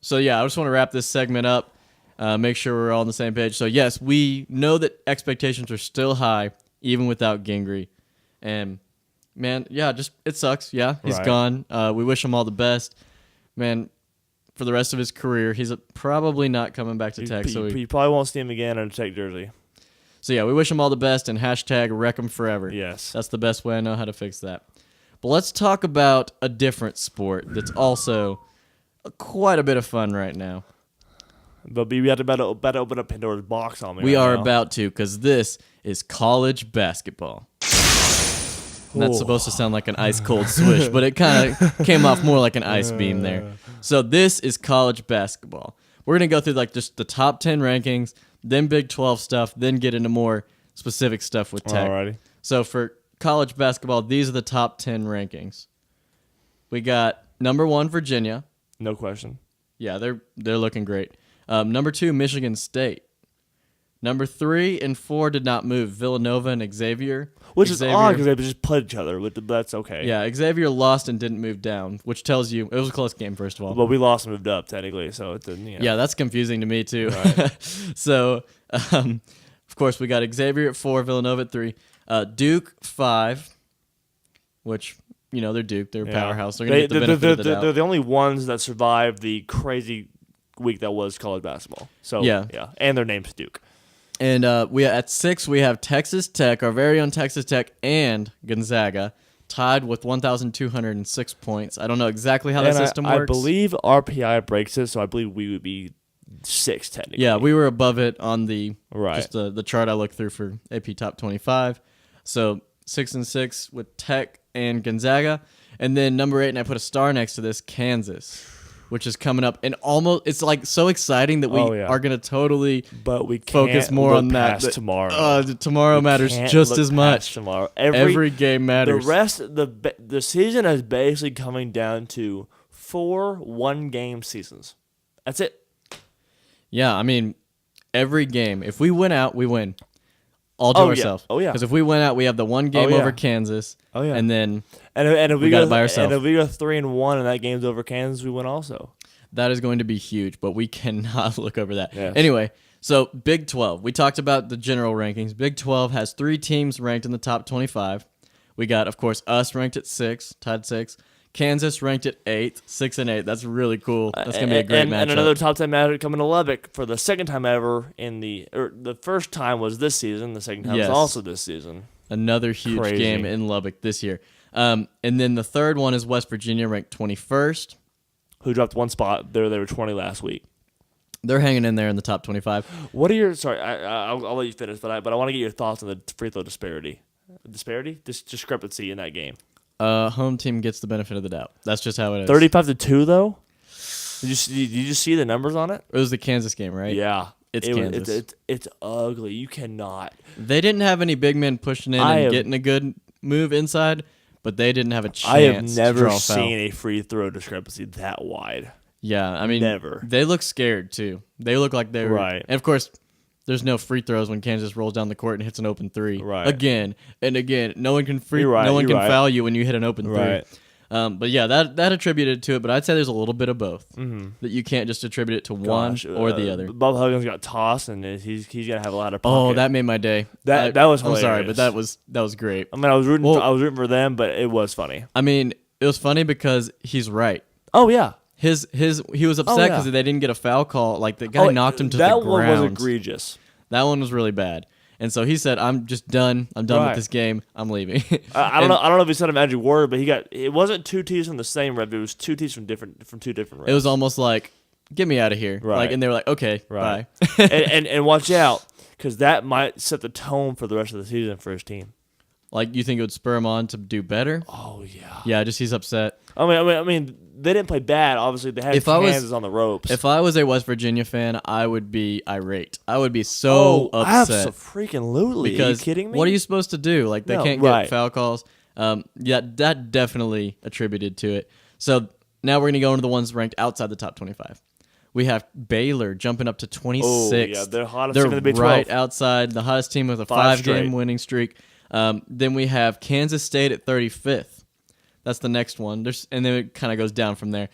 Speaker 4: So yeah, I just want to wrap this segment up. Make sure we're all on the same page. So yes, we know that expectations are still high, even without Gingrey. And man, yeah, it sucks. Yeah, he's gone. We wish him all the best, man. For the rest of his career, he's probably not coming back to Tech. So
Speaker 3: you probably won't see him again in a Tech jersey.
Speaker 4: So yeah, we wish him all the best and #wreck him forever.
Speaker 3: Yes.
Speaker 4: That's the best way I know how to fix that. But let's talk about a different sport that's also quite a bit of fun right now.
Speaker 3: But we have to about open up Pandora's box on me.
Speaker 4: We are about to, because this is college basketball. And that's supposed to sound like an ice-cold swish, but it kind of came off more like an ice beam there. So this is college basketball. We're going to go through just the top 10 rankings, then Big 12 stuff, then get into more specific stuff with Tech.
Speaker 3: Alrighty.
Speaker 4: So for college basketball, these are the top 10 rankings. We got number 1, Virginia.
Speaker 3: No question.
Speaker 4: Yeah, they're looking great. Number 2, Michigan State. Number 3 and 4 did not move. Villanova and Xavier.
Speaker 3: Which is odd because they just played each other, but that's okay.
Speaker 4: Yeah, Xavier lost and didn't move down, which tells you it was a close game, first of all.
Speaker 3: But we lost and moved up, technically, so it didn't,
Speaker 4: Yeah, that's confusing to me, too.
Speaker 3: Right.
Speaker 4: So, of course, we got Xavier at 4, Villanova at 3. Duke, 5, which, they're Duke. They're a powerhouse. They're going to get the benefit of the doubt.
Speaker 3: They're the only ones that survived the crazy week that was college basketball. So, yeah. And their name's Duke.
Speaker 4: And we at 6 we have Texas Tech, our very own Texas Tech, and Gonzaga, tied with 1,206 points. I don't know exactly how that system works.
Speaker 3: I believe RPI breaks it, so I believe we would be 6 technically.
Speaker 4: Yeah, we were above it on the
Speaker 3: Right.
Speaker 4: just the chart I looked through for AP Top 25. So 6 and 6 with Tech and Gonzaga, and then number 8, and I put a star next to this, Kansas, which is coming up, and it's like so exciting that we are gonna totally
Speaker 3: but we
Speaker 4: focus
Speaker 3: can't
Speaker 4: more
Speaker 3: look
Speaker 4: on that.
Speaker 3: past tomorrow.
Speaker 4: Tomorrow matters
Speaker 3: Can't
Speaker 4: just
Speaker 3: look
Speaker 4: as
Speaker 3: past
Speaker 4: much.
Speaker 3: Tomorrow,
Speaker 4: Every game matters.
Speaker 3: The season is basically coming down to 4 one-game seasons. That's it.
Speaker 4: Yeah, I mean, every game. If we win out, we win. All to ourselves.
Speaker 3: Oh, yeah.
Speaker 4: Because if we win out, we have the one game over Kansas.
Speaker 3: Oh, yeah.
Speaker 4: And then
Speaker 3: And if
Speaker 4: we got it by ourselves.
Speaker 3: And if we go 3-1 and that game's over Kansas, we win also.
Speaker 4: that is going to be huge, but we cannot look over that.
Speaker 3: Yes.
Speaker 4: Anyway, so Big 12. We talked about the general rankings. Big 12 has 3 teams ranked in the top 25. We got, of course, us ranked at 6, tied 6. Kansas ranked at 8, 6 and 8. That's really cool. That's gonna be a great matchup.
Speaker 3: And another top 10 matchup coming to Lubbock for the second time ever the first time was this season. The second time was also this season.
Speaker 4: Another huge
Speaker 3: Crazy.
Speaker 4: game in Lubbock this year. And then the third one is West Virginia, ranked 21st.
Speaker 3: Who dropped one spot? They were 20 last week.
Speaker 4: They're hanging in there in the top 25.
Speaker 3: What are your? Sorry, I'll let you finish, but I want to get your thoughts on the free throw disparity. This discrepancy in that game.
Speaker 4: Home team gets the benefit of the doubt. That's just how it is.
Speaker 3: 35-2 though. Did you just see the numbers on it?
Speaker 4: It was the Kansas game, right?
Speaker 3: Yeah,
Speaker 4: It's Kansas.
Speaker 3: It's ugly. You cannot.
Speaker 4: They didn't have any big men pushing in and getting a good move inside, but they didn't have a chance.
Speaker 3: I have
Speaker 4: to
Speaker 3: never
Speaker 4: draw a foul.
Speaker 3: seen a free throw discrepancy that wide.
Speaker 4: Yeah, I mean,
Speaker 3: Never.
Speaker 4: They look scared too. They look like they were.
Speaker 3: Right.
Speaker 4: And of course, there's no free throws when Kansas rolls down the court and hits an open 3.
Speaker 3: Right.
Speaker 4: Again and again. No one can
Speaker 3: You're right,
Speaker 4: no one
Speaker 3: you're
Speaker 4: can
Speaker 3: right.
Speaker 4: foul you when you hit an open 3.
Speaker 3: Right.
Speaker 4: But yeah, that attributed to it. But I'd say there's a little bit of both. Mm-hmm. That you can't just attribute it to one or the other.
Speaker 3: Bob Huggins got tossed, and he's gonna have a lot of.
Speaker 4: Oh,
Speaker 3: pocket.
Speaker 4: that made my day.
Speaker 3: That was
Speaker 4: I'm sorry,
Speaker 3: hilarious.
Speaker 4: but that was great.
Speaker 3: I mean, I was rooting for them, but it was funny.
Speaker 4: I mean, it was funny because he's right.
Speaker 3: Oh yeah,
Speaker 4: He was upset because they didn't get a foul call. Like the guy knocked him to the ground.
Speaker 3: That one was egregious.
Speaker 4: That one was really bad. And so he said, "I'm just done. I'm done
Speaker 3: Right.
Speaker 4: with this game. I'm leaving."
Speaker 3: I don't know if he said a magic word, but it wasn't 2 tees from the same rep. It was 2 tees from 2 different reps.
Speaker 4: It was almost like, "Get me out of here!"
Speaker 3: Right.
Speaker 4: Like, and they were like, "Okay,
Speaker 3: right.
Speaker 4: bye."
Speaker 3: and watch out, because that might set the tone for the rest of the season for his team.
Speaker 4: Like, you think it would spur him on to do better?
Speaker 3: Oh yeah.
Speaker 4: Yeah, just he's upset.
Speaker 3: I mean, they didn't play bad. Obviously, they had Kansas on the ropes.
Speaker 4: If I was a West Virginia fan, I would be irate. I would be so upset.
Speaker 3: Absolutely.
Speaker 4: Because
Speaker 3: are you kidding me?
Speaker 4: what are you supposed to do? Like, they
Speaker 3: No,
Speaker 4: can't get
Speaker 3: right.
Speaker 4: foul calls. Yeah, that definitely attributed to it. So now we're going to go into the ones ranked outside the top 25. We have Baylor jumping up to 26th.
Speaker 3: Oh, yeah, they're hottest
Speaker 4: They're
Speaker 3: team in the Big 12.
Speaker 4: right outside the hottest team with a
Speaker 3: 5
Speaker 4: 5-game
Speaker 3: straight.
Speaker 4: winning streak. Then we have Kansas State at 35th. That's the next one. And then it kind of goes down from there.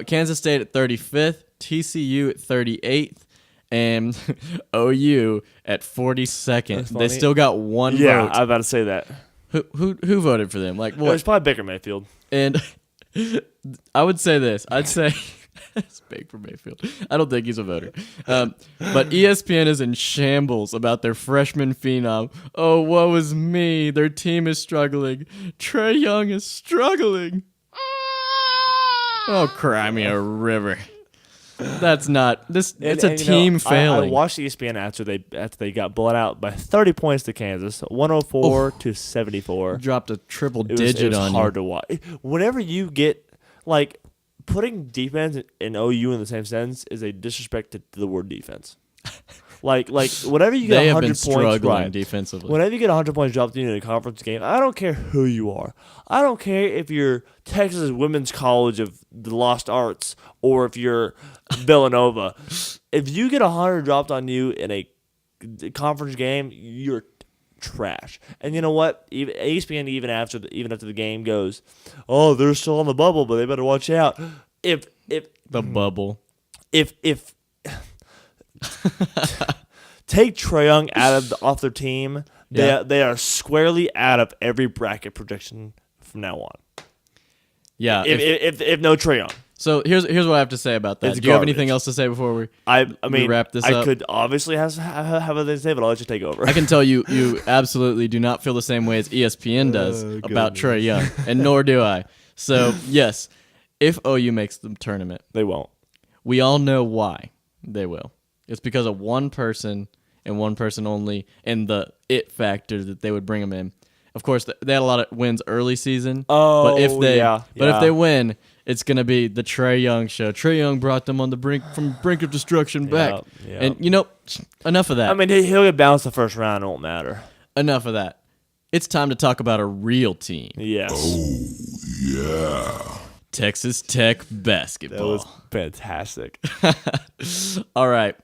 Speaker 4: Kansas State at 35th, TCU at 38th, and OU at 42nd. They still got one vote.
Speaker 3: Yeah, I was about to say that.
Speaker 4: Who voted for them? Like,
Speaker 3: It was
Speaker 4: what?
Speaker 3: probably Baker Mayfield.
Speaker 4: And I would say this. I'd say it's Baker Mayfield. I don't think he's a voter. But ESPN is in shambles about their freshman phenom. Oh, woe is me. Their team is struggling. Trae Young is struggling. Oh, cry me a river. That's not this. It's a team failing.
Speaker 3: I watched ESPN after they got blown out by 30 points to Kansas, 104 to 74.
Speaker 4: Dropped a triple
Speaker 3: It
Speaker 4: digit
Speaker 3: was
Speaker 4: on
Speaker 3: hard
Speaker 4: you.
Speaker 3: to watch. Whenever you get like putting defense and OU in the same sentence is a disrespect to the word defense. like whenever you get
Speaker 4: They have
Speaker 3: 100
Speaker 4: been
Speaker 3: points
Speaker 4: struggling defensively.
Speaker 3: Whenever you get 100 points dropped in a conference game, I don't care who you are. I don't care if you're Texas Women's College of the Lost Arts or if you're Villanova. If you get 100 dropped on you in a conference game, you're trash. And you know what? Even ESPN even after the game goes, "Oh, they're still on the bubble, but they better watch out." If
Speaker 4: The bubble.
Speaker 3: if take Trae Young off their team, they are squarely out of every bracket projection from now on.
Speaker 4: Yeah.
Speaker 3: If no Trae Young,
Speaker 4: So here's what I have to say about that.
Speaker 3: It's
Speaker 4: Do you have
Speaker 3: garbage.
Speaker 4: anything else to say before we
Speaker 3: I mean,
Speaker 4: wrap this
Speaker 3: I
Speaker 4: up?
Speaker 3: could obviously have other things to say, but I'll let you take over.
Speaker 4: I can tell you absolutely do not feel the same way as ESPN does about Trae Young, and nor do I. So yes, if OU makes the tournament,
Speaker 3: They won't.
Speaker 4: we all know why they will. It's because of one person and one person only, and the it factor that they would bring them in. Of course, they had a lot of wins early season. But if they win, it's gonna be the Trae Young show. Trae Young brought them on the brink of destruction back.
Speaker 3: Yeah.
Speaker 4: And enough of that.
Speaker 3: I mean, he'll get bounced the first round. It won't matter.
Speaker 4: Enough of that. It's time to talk about a real team.
Speaker 3: Yes.
Speaker 4: Texas Tech
Speaker 3: That
Speaker 4: basketball.
Speaker 3: was fantastic.
Speaker 4: All right.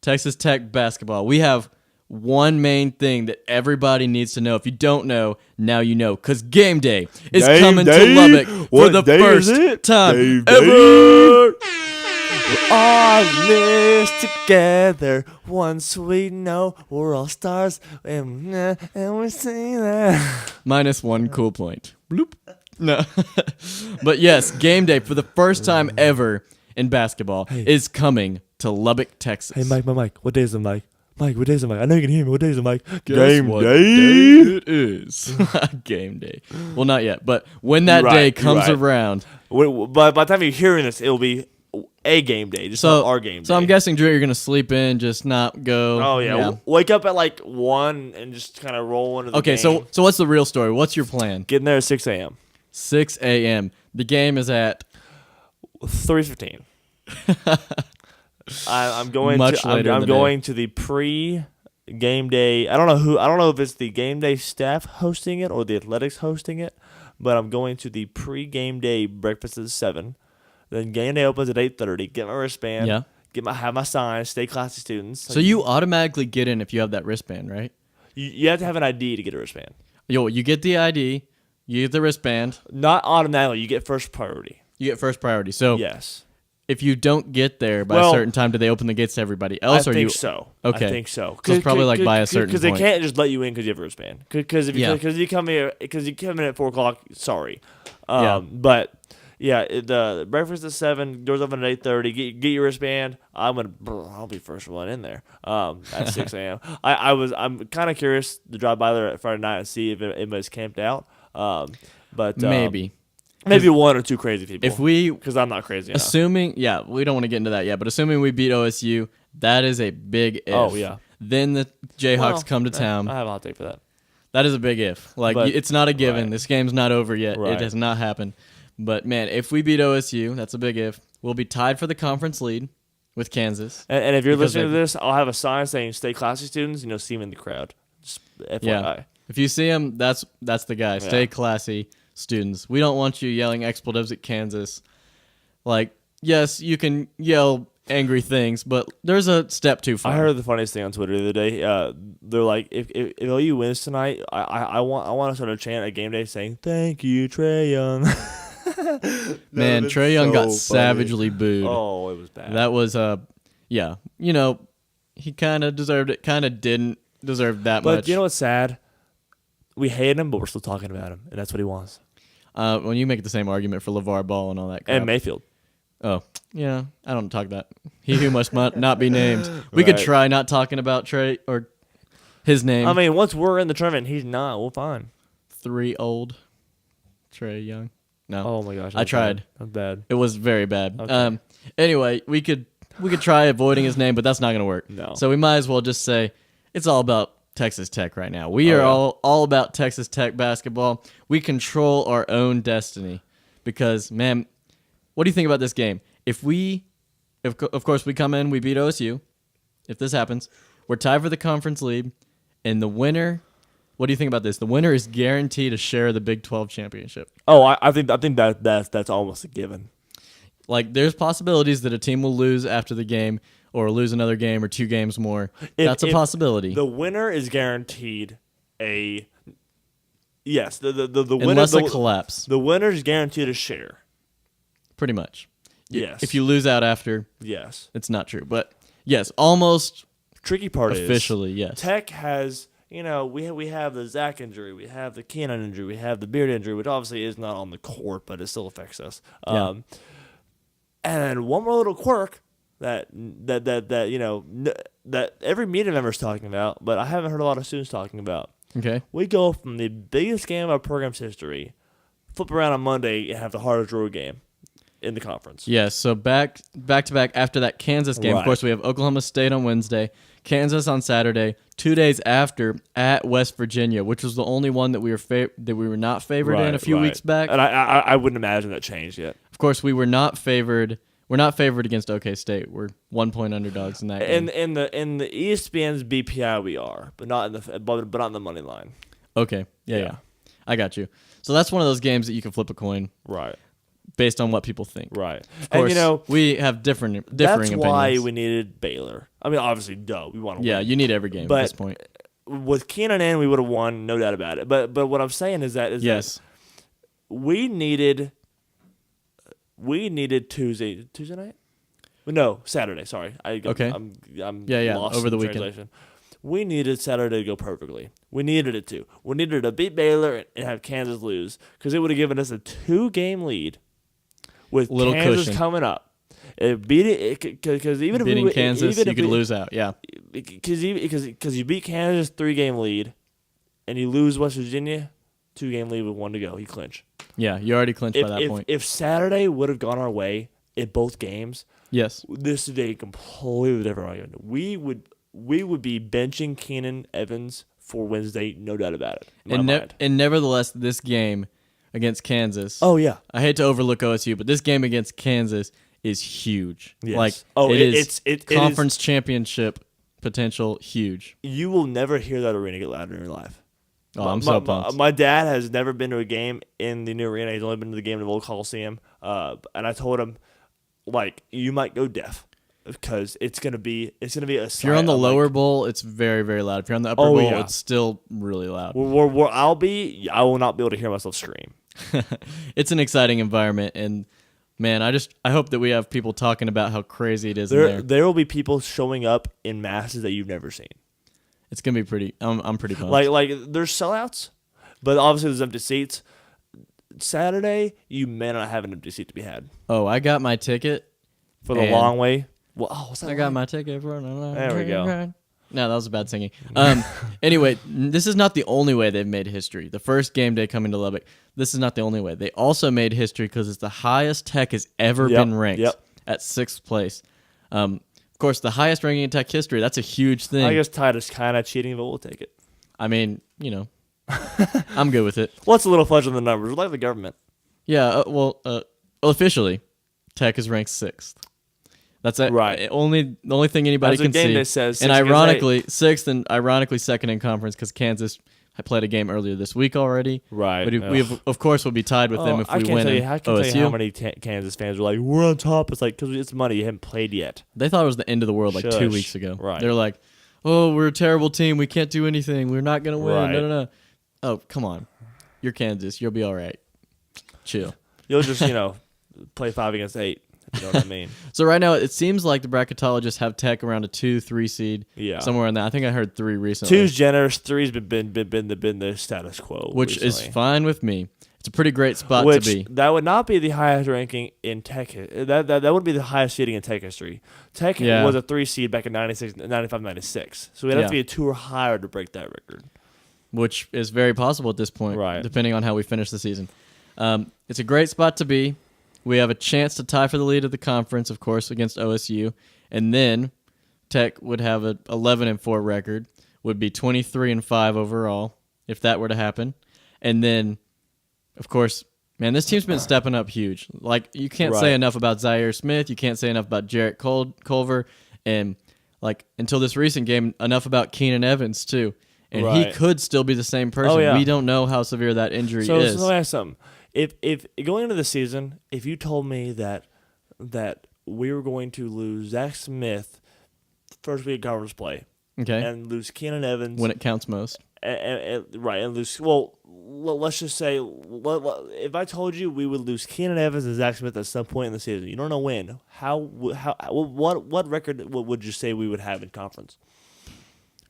Speaker 4: Texas Tech basketball. We have one main thing that everybody needs to know. If you don't know, now you know. Because Game Day is coming to Lubbock for the first time ever.
Speaker 3: We're all in this together. One sweet note. We're all stars. And we sing that.
Speaker 4: Minus one cool point. Bloop. No. But yes, Game Day for the first time ever in basketball is coming to Lubbock, Texas.
Speaker 3: Hey, Mike. What day is it, Mike? Mike, what day is it, Mike? I know you can hear me. What day is it, Mike?
Speaker 4: Guess what day it is. Game Day. Well, not yet, but when that day comes around.
Speaker 3: But by the time you're hearing this, it'll be a game day, just not our game day.
Speaker 4: So I'm guessing, Drew, you're going to sleep in, just not go.
Speaker 3: Oh, yeah. Wake up at like 1 and just kind of roll into the game.
Speaker 4: Okay, so what's the real story? What's your plan?
Speaker 3: Getting there at 6 a.m.
Speaker 4: 6 a.m. The game is at
Speaker 3: 3:15. I'm going
Speaker 4: Much later in
Speaker 3: I'm
Speaker 4: the
Speaker 3: going to the pre-game day. I don't know if it's the game day staff hosting it or the athletics hosting it, but I'm going to the pre-game day breakfast at 7. Then game day opens at 8:30. Get my wristband.
Speaker 4: Yeah.
Speaker 3: Have my sign. Stay classy, students.
Speaker 4: So you automatically get in if you have that wristband, right?
Speaker 3: You have to have an ID to get a wristband.
Speaker 4: You get the ID, you get the wristband.
Speaker 3: Not automatically. You get first priority.
Speaker 4: You get first priority. So
Speaker 3: yes.
Speaker 4: If you don't get there by a certain time, do they open the gates to everybody else?
Speaker 3: I think so.
Speaker 4: Okay.
Speaker 3: I think so.
Speaker 4: So it's probably like by a certain point.
Speaker 3: Because they can't just let you in because you have a wristband. Because you come in at 4:00. Sorry. But yeah, the breakfast at 7. Doors open at 8:30. Get your wristband. I'll be first one in there. At 6 a.m. I'm kind of curious to drive by there at Friday night and see if it was camped out. But
Speaker 4: maybe.
Speaker 3: Maybe one or two crazy people.
Speaker 4: Because
Speaker 3: I'm not crazy enough.
Speaker 4: Assuming, we don't want to get into that yet, but assuming we beat OSU, that is a big if.
Speaker 3: Oh, yeah.
Speaker 4: Then the Jayhawks come to town.
Speaker 3: I have a hot take for that.
Speaker 4: That is a big if. It's not a given.
Speaker 3: Right.
Speaker 4: This game's not over yet.
Speaker 3: Right.
Speaker 4: It has not happened. But, man, if we beat OSU, that's a big if. We'll be tied for the conference lead with Kansas.
Speaker 3: And if you're listening to this, I'll have a sign saying "Stay classy, students." See him in the crowd. Just FYI.
Speaker 4: Yeah. If you see him, that's the guy. Stay classy, students. We don't want you yelling expletives at Kansas. Yes, you can yell angry things, but there's a step too far.
Speaker 3: I heard the funniest thing on Twitter the other day. They're like, if OU wins tonight, I want to start a chant at game day saying "Thank you, Trae Young."
Speaker 4: Man, Trae Young got savagely booed.
Speaker 3: Oh, it was bad.
Speaker 4: That was he kind of deserved it. Kind of didn't deserve that much.
Speaker 3: But you know what's sad? We hate him, but we're still talking about him, and that's what he wants.
Speaker 4: When you make the same argument for LeVar Ball and all that crap.
Speaker 3: And Mayfield.
Speaker 4: Oh, yeah. I don't talk that. He who must not be named. We could try not talking about Trae or his name.
Speaker 3: I mean, once we're in the tournament, he's not. We'll fine.
Speaker 4: 3 old Trae Young. No.
Speaker 3: Oh my gosh.
Speaker 4: I tried.
Speaker 3: Bad. That's bad.
Speaker 4: It was very bad.
Speaker 3: Okay.
Speaker 4: Anyway, we could try avoiding his name, but that's not going to work.
Speaker 3: No.
Speaker 4: So we might as well just say it's all about Texas Tech right now. We are all about Texas Tech basketball. We control our own destiny because, man, what do you think about this game? If of course we come in, we beat OSU. If this happens, we're tied for the conference lead, and the winner. What do you think about this? The winner is guaranteed to share the Big 12 championship.
Speaker 3: Oh, I think that's almost a given.
Speaker 4: There's possibilities that a team will lose after the game or lose another game or 2 games more. That's a possibility.
Speaker 3: The winner is guaranteed a yes. The winner
Speaker 4: unless a collapse.
Speaker 3: The winner is guaranteed a share. Pretty
Speaker 4: much.
Speaker 3: Yes.
Speaker 4: If you lose out after,
Speaker 3: yes,
Speaker 4: it's not true. But yes, almost.
Speaker 3: Tricky part
Speaker 4: officially,
Speaker 3: is
Speaker 4: yes.
Speaker 3: Tech has. We have the Zach injury, we have the Keenan injury, we have the Beard injury, which obviously is not on the court, but it still affects us.
Speaker 4: Yeah.
Speaker 3: And one more little quirk that every media member is talking about, but I haven't heard a lot of students talking about.
Speaker 4: Okay.
Speaker 3: We go from the biggest game of our program's history, flip around on Monday and have the hardest road game in the conference.
Speaker 4: Yes, so back to back after that Kansas game.
Speaker 3: Right.
Speaker 4: Of course, we have Oklahoma State on Wednesday, Kansas on Saturday. 2 days after at West Virginia, which was the only one that we were not favored in a few weeks back.
Speaker 3: And I wouldn't imagine that changed yet.
Speaker 4: Of course, we were not favored. We're not favored against OK State. We're 1-point underdogs in that game.
Speaker 3: In the ESPN's BPI we are, but not in the money line.
Speaker 4: Okay, yeah, I got you. So that's one of those games that you can flip a coin,
Speaker 3: Right.
Speaker 4: based on what people think.
Speaker 3: Right.
Speaker 4: Of course,
Speaker 3: and
Speaker 4: we have differing
Speaker 3: that's
Speaker 4: opinions.
Speaker 3: why we needed Baylor. I mean, obviously, we want to
Speaker 4: Yeah,
Speaker 3: win.
Speaker 4: you need every game
Speaker 3: But
Speaker 4: at this point.
Speaker 3: With Keenan in, we would have won, no doubt about it. But what I'm saying is that
Speaker 4: Yes.
Speaker 3: we needed Tuesday night? No, Saturday. Sorry,
Speaker 4: Okay.
Speaker 3: I'm
Speaker 4: Yeah,
Speaker 3: lost
Speaker 4: over
Speaker 3: in
Speaker 4: the weekend.
Speaker 3: translation. We needed Saturday to go perfectly. We needed it to. We needed to beat Baylor and have Kansas lose because it would have given us a 2-game lead with
Speaker 4: Little
Speaker 3: Kansas
Speaker 4: cushion.
Speaker 3: coming up. Because even
Speaker 4: Beating
Speaker 3: if we,
Speaker 4: Kansas,
Speaker 3: even
Speaker 4: you
Speaker 3: if
Speaker 4: could
Speaker 3: we-
Speaker 4: lose out. Yeah.
Speaker 3: because you beat Kansas 3-game lead, and you lose West Virginia 2-game lead with 1 to go. You clinch.
Speaker 4: Yeah, you already clinched by that point.
Speaker 3: If Saturday would have gone our way in both games,
Speaker 4: Yes.
Speaker 3: this is a completely different argument. We would be benching Keenan Evans for Wednesday, no doubt about it. In my mind.
Speaker 4: And nevertheless, this game against Kansas.
Speaker 3: Oh yeah,
Speaker 4: I hate to overlook OSU, but this game against Kansas is huge.
Speaker 3: Yes.
Speaker 4: Like,
Speaker 3: It
Speaker 4: conference championship potential huge.
Speaker 3: you will never hear that arena get louder in your life.
Speaker 4: Oh, I'm so pumped.
Speaker 3: My dad has never been to a game in the new arena. He's only been to the game in the old Coliseum. And I told him, like, you might go deaf because it's gonna be a.
Speaker 4: If you're on the lower bowl, it's very, very loud. If you're on the upper bowl,
Speaker 3: yeah.
Speaker 4: it's still really loud.
Speaker 3: Where I will not be able to hear myself scream.
Speaker 4: It's an exciting environment, and man, I hope that we have people talking about how crazy it is in there.
Speaker 3: There will be people showing up in masses that you've never seen.
Speaker 4: It's gonna be pretty. I'm pretty pumped.
Speaker 3: Like there's sellouts, but obviously there's empty seats. Saturday, you may not have an empty seat to be had
Speaker 4: Oh, I got my ticket
Speaker 3: for the
Speaker 4: And-
Speaker 3: long way. Well, what's that?
Speaker 4: I got my ticket for.
Speaker 3: There we go.
Speaker 4: No, that was bad singing. Anyway, this is not the only way they've made history. The first game day coming to Lubbock, this is not the only way. They also made history because it's the highest Tech has ever been ranked at 6th place. Of course, the highest ranking in Tech history, that's a huge thing.
Speaker 3: I guess Tide is kind of cheating, but we'll take it.
Speaker 4: I mean, I'm good with it.
Speaker 3: What's a little fudge on the numbers? We're like the government.
Speaker 4: Yeah, officially, Tech is ranked 6th. That's it.
Speaker 3: Right.
Speaker 4: The only thing anybody
Speaker 3: That's what
Speaker 4: can see.
Speaker 3: Gameday says,
Speaker 4: And
Speaker 3: 6 against
Speaker 4: ironically, 6th and ironically 2nd in conference because Kansas had played a game earlier this week already.
Speaker 3: Right.
Speaker 4: We of course would be tied with them if we win.
Speaker 3: I can't tell you how many Kansas fans were like, "We're on top." It's like because it's money. You haven't played yet.
Speaker 4: They thought it was the end of the world like 2
Speaker 3: Shush.
Speaker 4: weeks ago.
Speaker 3: Right.
Speaker 4: They're like, "Oh, we're a terrible team. We can't do anything. We're not gonna win."
Speaker 3: Right.
Speaker 4: No. Oh, come on. You're Kansas. You'll be all right. Chill.
Speaker 3: You'll just play 5 against 8. If you know what I mean?
Speaker 4: So right now, it seems like the bracketologists have Tech around a 2-3 seed.
Speaker 3: Yeah.
Speaker 4: Somewhere in that. I think I heard 3 recently.
Speaker 3: 2's generous. 3's been the status quo,
Speaker 4: Which
Speaker 3: recently.
Speaker 4: is fine with me. It's a pretty great spot
Speaker 3: Which
Speaker 4: to be.
Speaker 3: that would not be the highest ranking in Tech. That would be the highest seeding in Tech history. Tech
Speaker 4: Yeah.
Speaker 3: was a 3 seed back in 95, 96. So it'd have to be a 2 or higher to break that record.
Speaker 4: Which is very possible at this point,
Speaker 3: Right.
Speaker 4: depending on how we finish the season. It's a great spot to be. We have a chance to tie for the lead of the conference, of course, against OSU. And then Tech would have an 11-4 record, would be 23-5 overall, if that were to happen. And then, of course, man, this team's been stepping up huge. Like, you can't say enough about Zaire Smith. You can't say enough about Jarrett Culver. And, like, until this recent game, enough about Keenan Evans, too. And he could still be the same person.
Speaker 3: Oh, yeah.
Speaker 4: We don't know how severe that injury is.
Speaker 3: So let me ask something. If going into the season, if you told me that we were going to lose Zach Smith first week of conference play,
Speaker 4: Okay.
Speaker 3: and lose Keenan Evans
Speaker 4: When it counts most.
Speaker 3: and lose. Well, let's just say if I told you we would lose Keenan Evans and Zach Smith at some point in the season, you don't know when. What record would you say we would have in conference?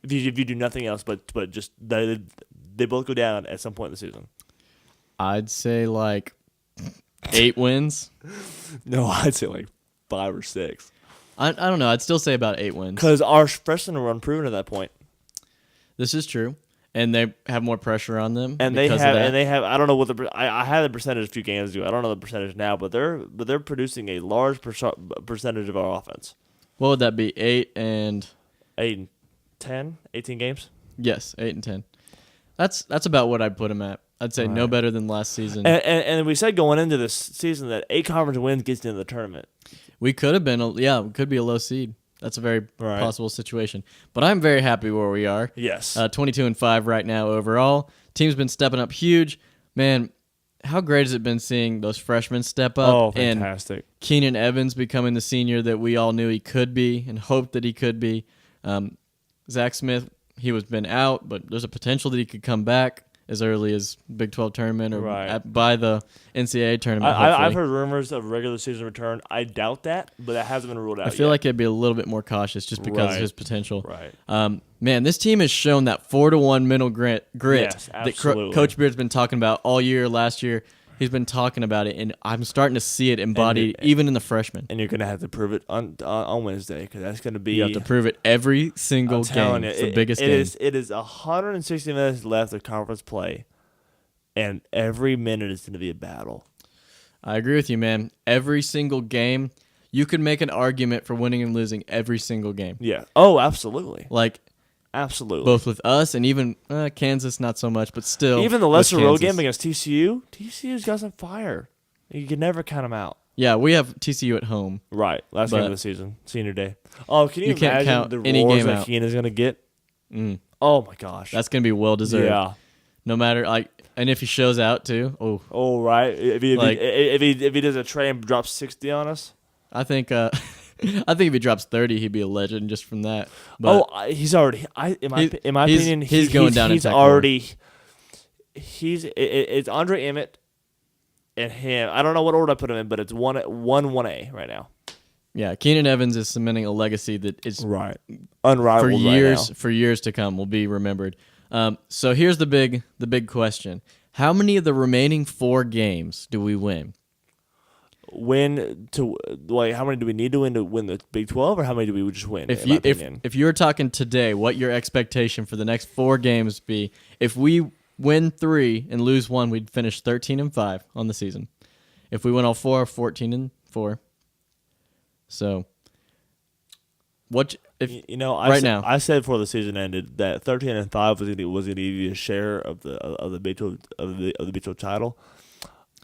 Speaker 3: If you do nothing else but just they both go down at some point in the season.
Speaker 4: I'd say like 8 wins.
Speaker 3: No, I'd say like 5 or 6.
Speaker 4: I don't know. I'd still say about 8 wins.
Speaker 3: Because our freshmen were unproven at that point.
Speaker 4: This is true. And they have more pressure on them.
Speaker 3: And they have. I don't know what I had the percentage a few games ago. I don't know the percentage now, but they're producing a large percentage of our offense.
Speaker 4: What would that be? 8 and
Speaker 3: 10, 18 games.
Speaker 4: Yes, 8 and 10. That's about what I'd put them at. I'd say no better than last season.
Speaker 3: And we said going into this season that 8 conference wins gets you into the tournament.
Speaker 4: We could have been, we could be a low seed. That's a very possible situation. But I'm very happy where we are.
Speaker 3: Yes.
Speaker 4: 22-5 right now overall. Team's been stepping up huge. Man, how great has it been seeing those freshmen step up?
Speaker 3: Oh, fantastic.
Speaker 4: And Keenan Evans becoming the senior that we all knew he could be and hoped that he could be. Zach Smith, he was been out, but there's a potential that he could come back as early as Big 12 tournament or by the NCAA tournament.
Speaker 3: I've heard rumors of regular season return. I doubt that, but that hasn't been ruled out
Speaker 4: I feel like it'd be a little bit more cautious just because of his potential.
Speaker 3: Right.
Speaker 4: Man, this team has shown that 4-1 mental grit
Speaker 3: Yes,
Speaker 4: that Coach Beard's been talking about all year, last year. He's been talking about it, and I'm starting to see it embodied even in the freshmen.
Speaker 3: And you're going to have to prove it on Wednesday because that's going to be...
Speaker 4: You have to prove it every single game. It's the biggest game.
Speaker 3: It is 160 minutes left of conference play, and every minute is going to be a battle.
Speaker 4: I agree with you, man. Every single game, you could make an argument for winning and losing every single game.
Speaker 3: Yeah. Oh, absolutely.
Speaker 4: Absolutely. Both with us and even Kansas, not so much, but still.
Speaker 3: Even the lesser road game against TCU, TCU's got some fire. You can never count them out.
Speaker 4: Yeah, we have TCU at home.
Speaker 3: Right. Last game of the season, senior day. Oh, can you
Speaker 4: can't
Speaker 3: imagine
Speaker 4: count
Speaker 3: the
Speaker 4: any
Speaker 3: roars
Speaker 4: game
Speaker 3: that
Speaker 4: out.
Speaker 3: Keenan's going to get? Oh, my gosh.
Speaker 4: That's going to be well-deserved.
Speaker 3: Yeah.
Speaker 4: No matter, and if he shows out, too.
Speaker 3: Oh, right. If he does a tray and drops 60 on us.
Speaker 4: I think if he drops 30, he'd be a legend just from that. But
Speaker 3: he's already. In my opinion,
Speaker 4: he's going down.
Speaker 3: He's already. It's Andre Emmett and him. I don't know what order I put him in, but it's 1A right now.
Speaker 4: Yeah, Keenan Evans is cementing a legacy that is
Speaker 3: unrivaled
Speaker 4: for years to come. Will be remembered. So here's the big question: how many of the remaining 4 games do we win?
Speaker 3: How many do we need to win the Big 12, or how many do we just win?
Speaker 4: If you were talking today, what your expectation for the next 4 games be? If we win 3 and lose 1, we'd finish 13-5 on the season. If we win all 4, 14-4. So, what if now?
Speaker 3: I said before the season ended that 13-5 was going to give you a share of the Big 12 of the Big 12 title.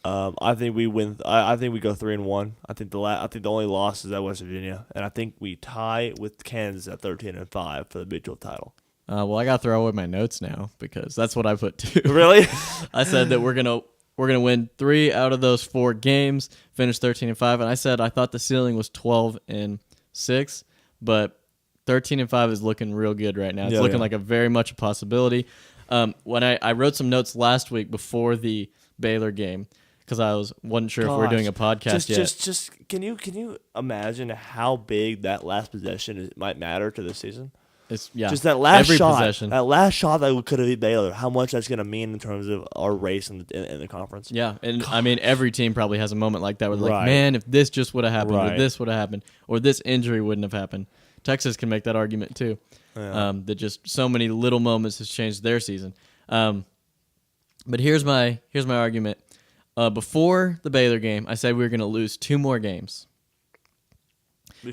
Speaker 3: I think we win. I think we go 3-1. I think the only loss is at West Virginia, and I think we tie with Kansas at 13-5 for the Big 12 title.
Speaker 4: Well, I got to throw away my notes now because that's what I put too.
Speaker 3: Really?
Speaker 4: I said that we're gonna win 3 out of those 4 games, finish 13-5, and I said I thought the ceiling was 12-6, but 13-5 is looking real good right now. It's looking like a very much a possibility. When I wrote some notes last week before the Baylor game. Because I wasn't sure if we were doing a podcast yet.
Speaker 3: Just can you imagine how big that last possession might matter to this season? Just that last
Speaker 4: possession.
Speaker 3: That last shot that could have beat Baylor. How much that's going to mean in terms of our race in the conference?
Speaker 4: Yeah, and I mean every team probably has a moment like that where they're like, man, if this just would have happened, or this would have happened, or this injury wouldn't have happened. Texas can make that argument too. Yeah. That just so many little moments has changed their season. But here's my argument. Before the Baylor game, I said we were going to lose 2 more games.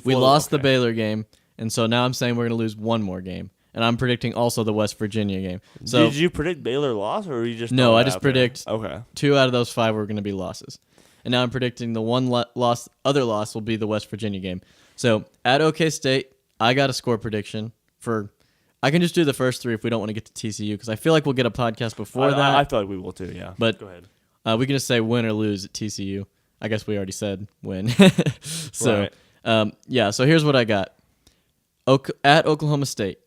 Speaker 4: We lost the Baylor game, and so now I'm saying we're going to lose 1 more game. And I'm predicting also the West Virginia game. So,
Speaker 3: did you predict Baylor loss, or you just
Speaker 4: no? I just predict
Speaker 3: 2
Speaker 4: out of those 5 were going to be losses. And now I'm predicting the other loss will be the West Virginia game. So at OK State, I got a score prediction for. I can just do the first 3 if we don't want to get to TCU because I feel like we'll get a podcast before that.
Speaker 3: I feel like we will too. Yeah,
Speaker 4: but
Speaker 3: go ahead.
Speaker 4: We can just say win or lose at TCU. I guess we already said win. So, so here's what I got. At Oklahoma State,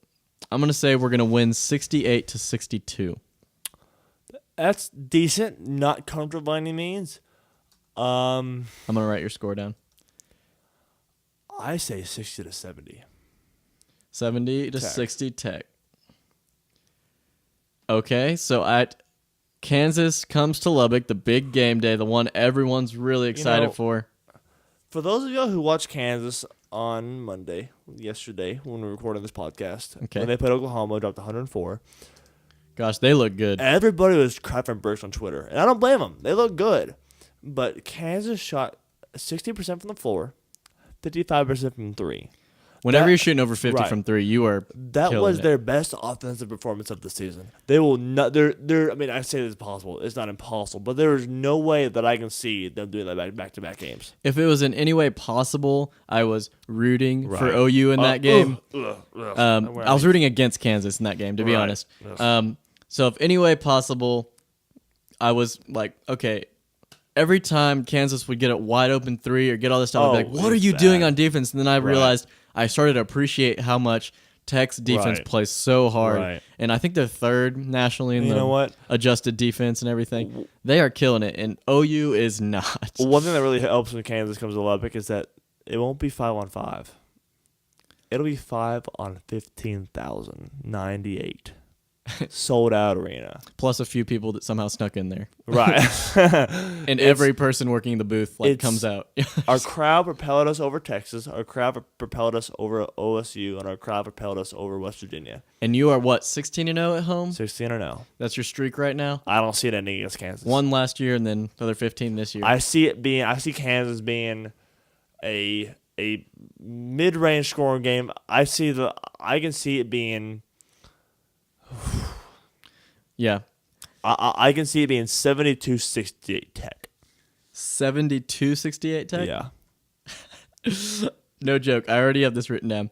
Speaker 4: I'm going to say we're going to win 68-62.
Speaker 3: That's decent. Not comfortable by any means.
Speaker 4: I'm going to write your score down.
Speaker 3: I say 60-70.
Speaker 4: 70-60 Tech. Okay, so at Kansas comes to Lubbock, the big game day, the one everyone's really excited for.
Speaker 3: For those of y'all who watched Kansas on yesterday, when we were recording this podcast,
Speaker 4: Okay.
Speaker 3: when they played Oklahoma, dropped 104.
Speaker 4: Gosh, they look good.
Speaker 3: Everybody was crapping bricks on Twitter, and I don't blame them. They look good. But Kansas shot 60% from the floor, 55% from three.
Speaker 4: Whenever you're shooting over 50
Speaker 3: right.
Speaker 4: from three, you are
Speaker 3: That
Speaker 4: killing
Speaker 3: was
Speaker 4: it.
Speaker 3: their best offensive performance of the season. They will not. They're. I mean, I say it's possible. It's not impossible, but there is no way that I can see them doing that back-to-back games.
Speaker 4: If it was in any way possible, I was rooting for
Speaker 3: Right.
Speaker 4: OU in that game.
Speaker 3: I
Speaker 4: I was rooting against Kansas in that game, to be
Speaker 3: Right.
Speaker 4: honest. So if any way possible, I was like, okay, every time Kansas would get a wide open three or get all this stuff, I'd be like, what are
Speaker 3: it's
Speaker 4: you doing
Speaker 3: bad.
Speaker 4: on defense? And then I realized I started to appreciate how much Tech's defense
Speaker 3: Right.
Speaker 4: plays so hard.
Speaker 3: Right.
Speaker 4: And I think they're third nationally in
Speaker 3: You know
Speaker 4: the
Speaker 3: what?
Speaker 4: adjusted defense and everything. They are killing it, and OU is not.
Speaker 3: One thing that really helps when Kansas comes to Lubbock is that it won't be 5-on-5. It'll be 5 on 15,098. Sold out arena.
Speaker 4: Plus a few people that somehow snuck in there.
Speaker 3: Right.
Speaker 4: And every person working the booth
Speaker 3: it's-
Speaker 4: comes out.
Speaker 3: Our crowd propelled us over Texas. Our crowd propelled us over OSU, and our crowd propelled us over West Virginia.
Speaker 4: And you are what, 16-0 at home?
Speaker 3: 16-0.
Speaker 4: That's your streak right now?
Speaker 3: I don't see it ending against Kansas.
Speaker 4: One last year and then another 15 this year.
Speaker 3: I see Kansas being a mid-range scoring game. I can see it being.
Speaker 4: Yeah.
Speaker 3: I can see it being 72-68 Tech.
Speaker 4: 72-68 Tech?
Speaker 3: Yeah.
Speaker 4: No joke. I already have this written down.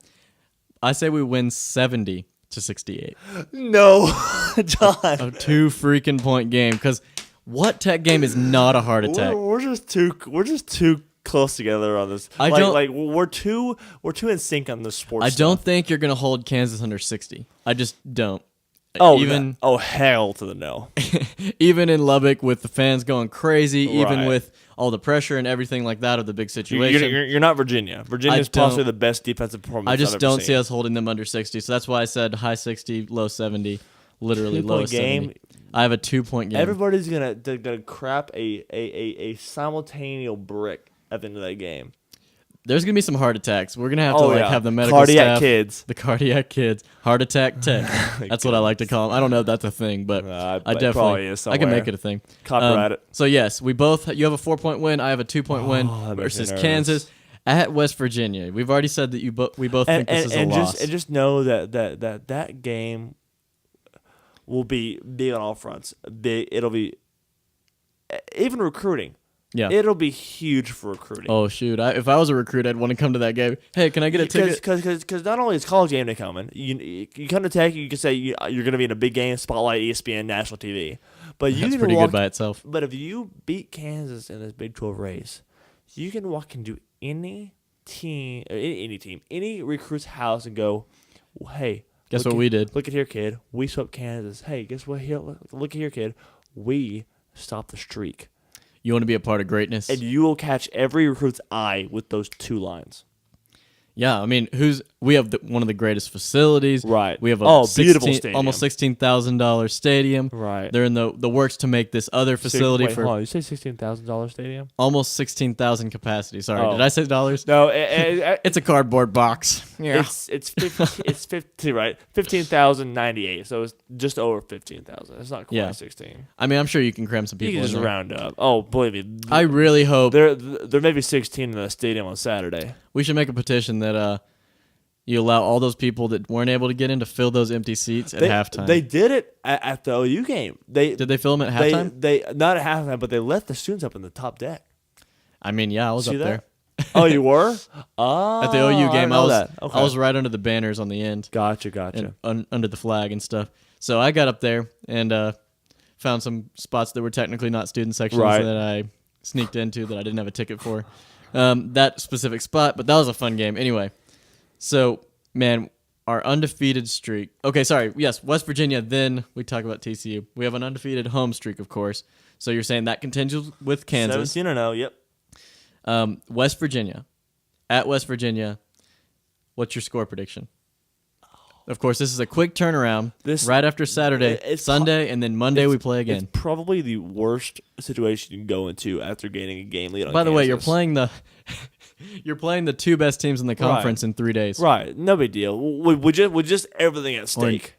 Speaker 4: I say we win 70-68.
Speaker 3: No, John.
Speaker 4: A 2 freaking point game. Because what Tech game is not a heart attack?
Speaker 3: We're just too close together on this. We're too in sync on this sports.
Speaker 4: I don't
Speaker 3: stuff.
Speaker 4: think you're going to hold Kansas under 60. I just don't.
Speaker 3: Hell to the no.
Speaker 4: Even in Lubbock with the fans going crazy, even
Speaker 3: Right.
Speaker 4: with all the pressure and everything like that of the big situation.
Speaker 3: You're not Virginia. Virginia's possibly the best defensive performance.
Speaker 4: I just
Speaker 3: I've
Speaker 4: don't
Speaker 3: ever
Speaker 4: see
Speaker 3: seen.
Speaker 4: us holding them under 60. So that's why I said high 60, low 70, literally
Speaker 3: 2-point
Speaker 4: lowest
Speaker 3: game.
Speaker 4: 70. I have a 2-point game.
Speaker 3: Everybody's gonna crap a simultaneous brick at the end of that game.
Speaker 4: There's going to be some heart attacks. We're going to have to have the medical
Speaker 3: cardiac
Speaker 4: staff.
Speaker 3: kids.
Speaker 4: The cardiac kids. Heart attack tech. That's what I like to call them. I don't know if that's a thing, but
Speaker 3: I
Speaker 4: I
Speaker 3: bet it
Speaker 4: definitely
Speaker 3: probably is
Speaker 4: I can make
Speaker 3: somewhere.
Speaker 4: it a thing.
Speaker 3: Copyright it.
Speaker 4: So yes, you have a 4-point win. I have a 2-point win
Speaker 3: that makes me
Speaker 4: versus
Speaker 3: nervous.
Speaker 4: Kansas at West Virginia. We've already said that we both think this is a loss.
Speaker 3: Just know that game will be big on all fronts. Big. It'll be even recruiting.
Speaker 4: Yeah.
Speaker 3: It'll be huge for recruiting.
Speaker 4: Oh shoot! If I was a recruit, I'd want to come to that game. Hey, can I get a ticket?
Speaker 3: Because not only is college game day coming, you come to Tech, you can say you're going to be in a big game, spotlight, ESPN, national TV. But you
Speaker 4: That's
Speaker 3: can
Speaker 4: pretty
Speaker 3: walk,
Speaker 4: good by itself.
Speaker 3: But if you beat Kansas in this Big 12 race, you can walk into any team, any recruit's house and go, hey,
Speaker 4: Guess
Speaker 3: look
Speaker 4: what we did?
Speaker 3: Look at here, kid. We swept Kansas. Hey, guess what? Here, look at here, kid. We stopped the streak.
Speaker 4: You want to be a part of greatness?
Speaker 3: And you will catch every recruit's eye with those two lines.
Speaker 4: Yeah, I mean, we have one of the greatest facilities.
Speaker 3: Right.
Speaker 4: We have a
Speaker 3: beautiful stadium.
Speaker 4: almost $16,000 stadium.
Speaker 3: Right.
Speaker 4: They're in the works to make this other facility
Speaker 3: Wait,
Speaker 4: for
Speaker 3: hold on. You say $16,000 stadium?
Speaker 4: almost 16,000 capacity. Sorry,
Speaker 3: Oh.
Speaker 4: did I say dollars?
Speaker 3: No,
Speaker 4: It's a cardboard box. Yeah.
Speaker 3: it's 50, right? 15,098. So it's just over 15,000. It's not quite
Speaker 4: Yeah.
Speaker 3: 16.
Speaker 4: I mean, I'm sure you can cram some
Speaker 3: You
Speaker 4: people
Speaker 3: can
Speaker 4: in
Speaker 3: just
Speaker 4: there.
Speaker 3: round up. Oh, believe me.
Speaker 4: I really hope
Speaker 3: There may be 16 in the stadium on Saturday.
Speaker 4: we should make a petition that you allow all those people that weren't able to get in to fill those empty seats at halftime.
Speaker 3: They did it at the OU game.
Speaker 4: Did they fill them at halftime?
Speaker 3: They not at halftime, but they let the students up in the top deck.
Speaker 4: I mean, yeah, I was
Speaker 3: See
Speaker 4: up
Speaker 3: that?
Speaker 4: there.
Speaker 3: Oh, you were? Oh,
Speaker 4: At the OU game, I was
Speaker 3: Okay.
Speaker 4: I was right under the banners on the end.
Speaker 3: Gotcha.
Speaker 4: And under the flag and stuff. So I got up there and found some spots that were technically not student sections
Speaker 3: Right.
Speaker 4: that I sneaked into that I didn't have a ticket for. That specific spot, but that was a fun game. Anyway, so, man, our undefeated streak. Okay, sorry. Yes, West Virginia, then we talk about TCU. We have an undefeated home streak, of course. So you're saying that continues with Kansas.
Speaker 3: 17-0, yep.
Speaker 4: West Virginia. At West Virginia, what's your score prediction? Of course, this is a quick turnaround. Right after Saturday,
Speaker 3: it's
Speaker 4: Sunday, and then Monday we play again.
Speaker 3: It's probably the worst situation you can go into after gaining a game lead on
Speaker 4: By the way, you're
Speaker 3: Kansas.
Speaker 4: playing the You're playing the two best teams in the conference in 3 days.
Speaker 3: Right. No big deal. With just everything at stake.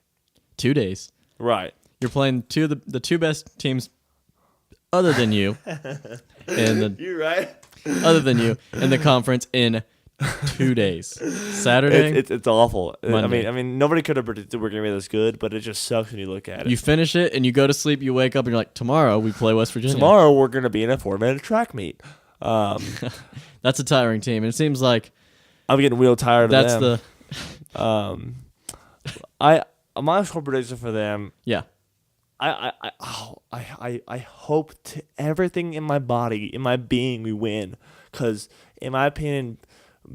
Speaker 4: 2 days.
Speaker 3: Right.
Speaker 4: You're playing the two best teams other than you.
Speaker 3: You're right.
Speaker 4: Other than you in the conference in 2 days. Saturday.
Speaker 3: It's awful.
Speaker 4: Monday.
Speaker 3: I mean, nobody could have predicted we're gonna be this good, but it just sucks when you look at it.
Speaker 4: You finish it and you go to sleep. You wake up and you're like, tomorrow we play West Virginia.
Speaker 3: Tomorrow we're gonna be in a 4-minute track meet.
Speaker 4: That's a tiring team, and it seems like
Speaker 3: I'm getting real tired of them.
Speaker 4: That's
Speaker 3: my score prediction for them.
Speaker 4: yeah.
Speaker 3: I hope to everything in my body, in my being, we win. Because in my opinion,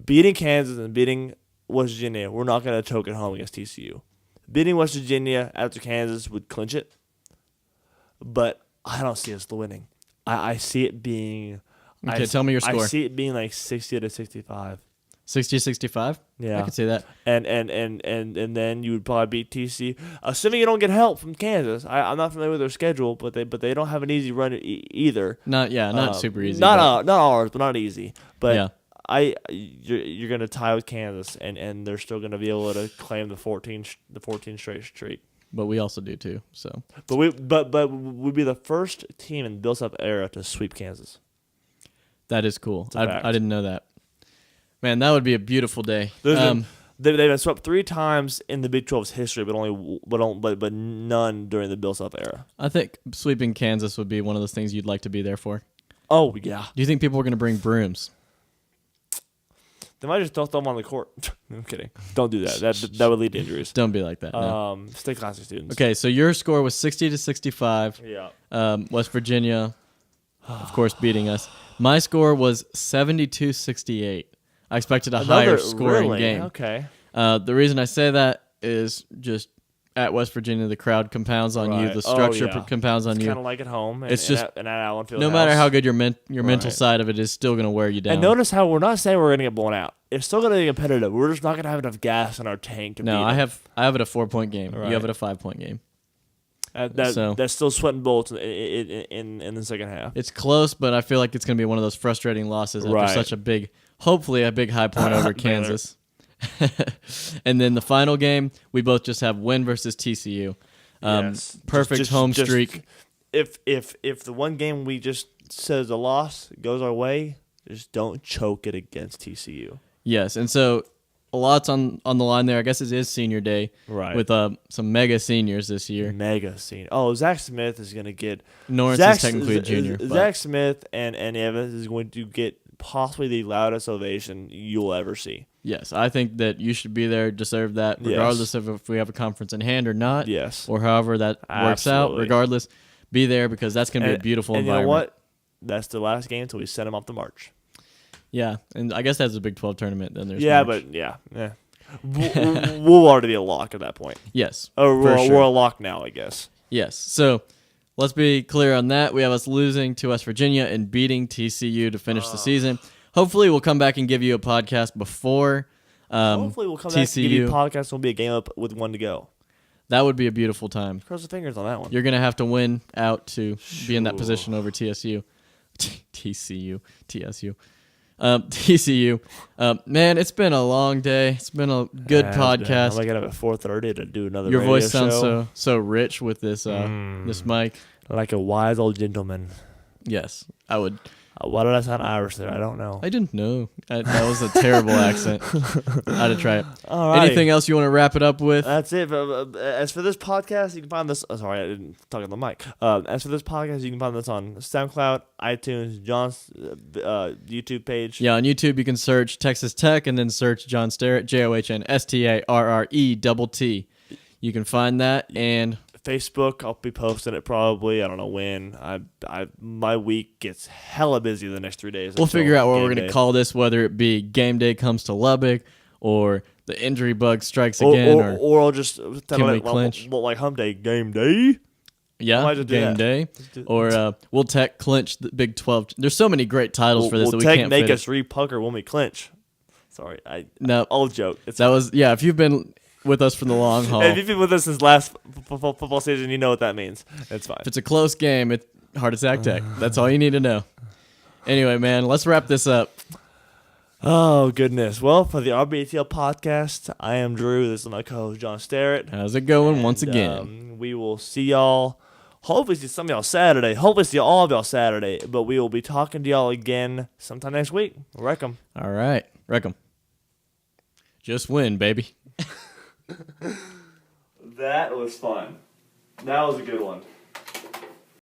Speaker 3: beating Kansas and beating West Virginia, we're not going to choke at home against TCU. Beating West Virginia after Kansas would clinch it, but I don't see us winning. I see it being.
Speaker 4: Okay, tell me your score.
Speaker 3: I see it being like 60-65.
Speaker 4: 60-65?
Speaker 3: Yeah,
Speaker 4: I could see that.
Speaker 3: And then you would probably beat TCU, assuming you don't get help from Kansas. I'm not familiar with their schedule, but they don't have an easy run either.
Speaker 4: Not super easy.
Speaker 3: Not ours, but not easy. But
Speaker 4: yeah.
Speaker 3: You're gonna tie with Kansas, and they're still gonna be able to claim the 14 straight streak.
Speaker 4: But we also do too. So.
Speaker 3: But we'd be the first team in Bill Self era to sweep Kansas.
Speaker 4: That is cool.
Speaker 3: It's a fact.
Speaker 4: I didn't know that. Man, that would be a beautiful day.
Speaker 3: They've been swept 3 times in the Big 12's history, but none during the Bill Self era.
Speaker 4: I think sweeping Kansas would be one of those things you'd like to be there for.
Speaker 3: Oh yeah.
Speaker 4: Do you think people are going to bring brooms?
Speaker 3: They might just throw them on the court. I'm kidding. Don't do that. That would lead to injuries.
Speaker 4: Don't be like that. No.
Speaker 3: Stay classy, students.
Speaker 4: Okay, so your score was 60-65.
Speaker 3: Yeah.
Speaker 4: West Virginia, of course, beating us. My score was 72-68. I expected a higher scoring game.
Speaker 3: Okay.
Speaker 4: The reason I say that is just at West Virginia, the crowd compounds on you. The structure compounds on you.
Speaker 3: Kind of like at home.
Speaker 4: It's just
Speaker 3: at Allen Fieldhouse.
Speaker 4: No matter how good your mental side of it is, still going to wear you down.
Speaker 3: And notice how we're not saying we're going to get blown out. It's still going to be competitive. We're just not going to have enough gas in our tank to beat
Speaker 4: I
Speaker 3: them.
Speaker 4: have it a 4-point game.
Speaker 3: Right.
Speaker 4: You have it a 5-point game.
Speaker 3: That's still sweating bullets in the second half.
Speaker 4: It's close, but I feel like it's going to be one of those frustrating losses after such a big, hopefully a big high point over Kansas. And then the final game, we both just have win versus TCU.
Speaker 3: Yes.
Speaker 4: Perfect home streak.
Speaker 3: If the one game we just says a loss goes our way, just don't choke it against TCU.
Speaker 4: Yes, and so a lot's on the line there. I guess it is senior day,
Speaker 3: right?
Speaker 4: With some mega seniors this year.
Speaker 3: Mega senior. Oh, Zach Smith is going to get.
Speaker 4: Norris is technically a junior.
Speaker 3: Zach Smith and Evans is going to get possibly the loudest ovation you'll ever see.
Speaker 4: Yes, I think that you should be there, deserve that, regardless of if we have a conference in hand or not.
Speaker 3: Yes.
Speaker 4: Or however that works out. Regardless, be there because that's going to be a beautiful environment.
Speaker 3: You know what? That's the last game until we send them off to March.
Speaker 4: Yeah, and I guess that's a Big 12 tournament. Then there's
Speaker 3: March.
Speaker 4: But
Speaker 3: yeah. We'll already be a lock at that point.
Speaker 4: Yes,
Speaker 3: we're a lock now, I guess.
Speaker 4: Yes. So let's be clear on that. We have us losing to West Virginia and beating TCU to finish the season. Hopefully, we'll come back and give you a podcast before.
Speaker 3: Hopefully, we'll come back and give you a podcast. We'll be a game up with 1 to go.
Speaker 4: That would be a beautiful time.
Speaker 3: Cross the fingers on that one.
Speaker 4: You're gonna have to win out to be in that position over TSU. TCU. Man, it's been a long day. It's been a good podcast.
Speaker 3: I got up at 4:30 to do another.
Speaker 4: Your
Speaker 3: radio
Speaker 4: voice sounds
Speaker 3: show.
Speaker 4: so rich with this this mic,
Speaker 3: like a wise old gentleman.
Speaker 4: Yes, I would.
Speaker 3: Why did I sound Irish there? I don't know.
Speaker 4: I didn't know. That was a terrible accent. I had to try it.
Speaker 3: All right.
Speaker 4: Anything else you want to wrap it up with?
Speaker 3: That's it. As for this podcast, you can find this. Sorry, I didn't talk on the mic. As for this podcast, you can find this on SoundCloud, iTunes, John's YouTube page.
Speaker 4: Yeah, on YouTube you can search Texas Tech and then search John Starrett, JOHNSTARRETT. You can find that and.
Speaker 3: Facebook, I'll be posting it probably. I don't know when. My week gets hella busy the next 3 days.
Speaker 4: We'll figure out what we're going to call this, whether it be Game Day comes to Lubbock or the injury bug strikes again.
Speaker 3: Or I'll just
Speaker 4: can we clinch?
Speaker 3: Like Hump Day, Game Day.
Speaker 4: Yeah, Game Day. Or we'll tech clinch the Big 12. There's so many great titles for this that we can't
Speaker 3: make
Speaker 4: fit
Speaker 3: us re-pucker when we clinch. Sorry,
Speaker 4: no
Speaker 3: old joke.
Speaker 4: If you've been with us from the long haul.
Speaker 3: If you've been with us since last football season, you know what that means. It's fine.
Speaker 4: If it's a close game, it's Heart Attack Tech. That's all you need to know. Anyway, man, let's wrap this up.
Speaker 3: Oh, goodness. Well, for the RBATL podcast, I am Drew. This is my co-host, John Starrett.
Speaker 4: How's it going once again?
Speaker 3: We will see y'all. Hopefully see some of y'all Saturday. Hopefully see all of y'all Saturday. But we will be talking to y'all again sometime next week. Wreck 'em.
Speaker 4: All right. Wreck 'em. Just win, baby.
Speaker 3: That was fun. That was a good one.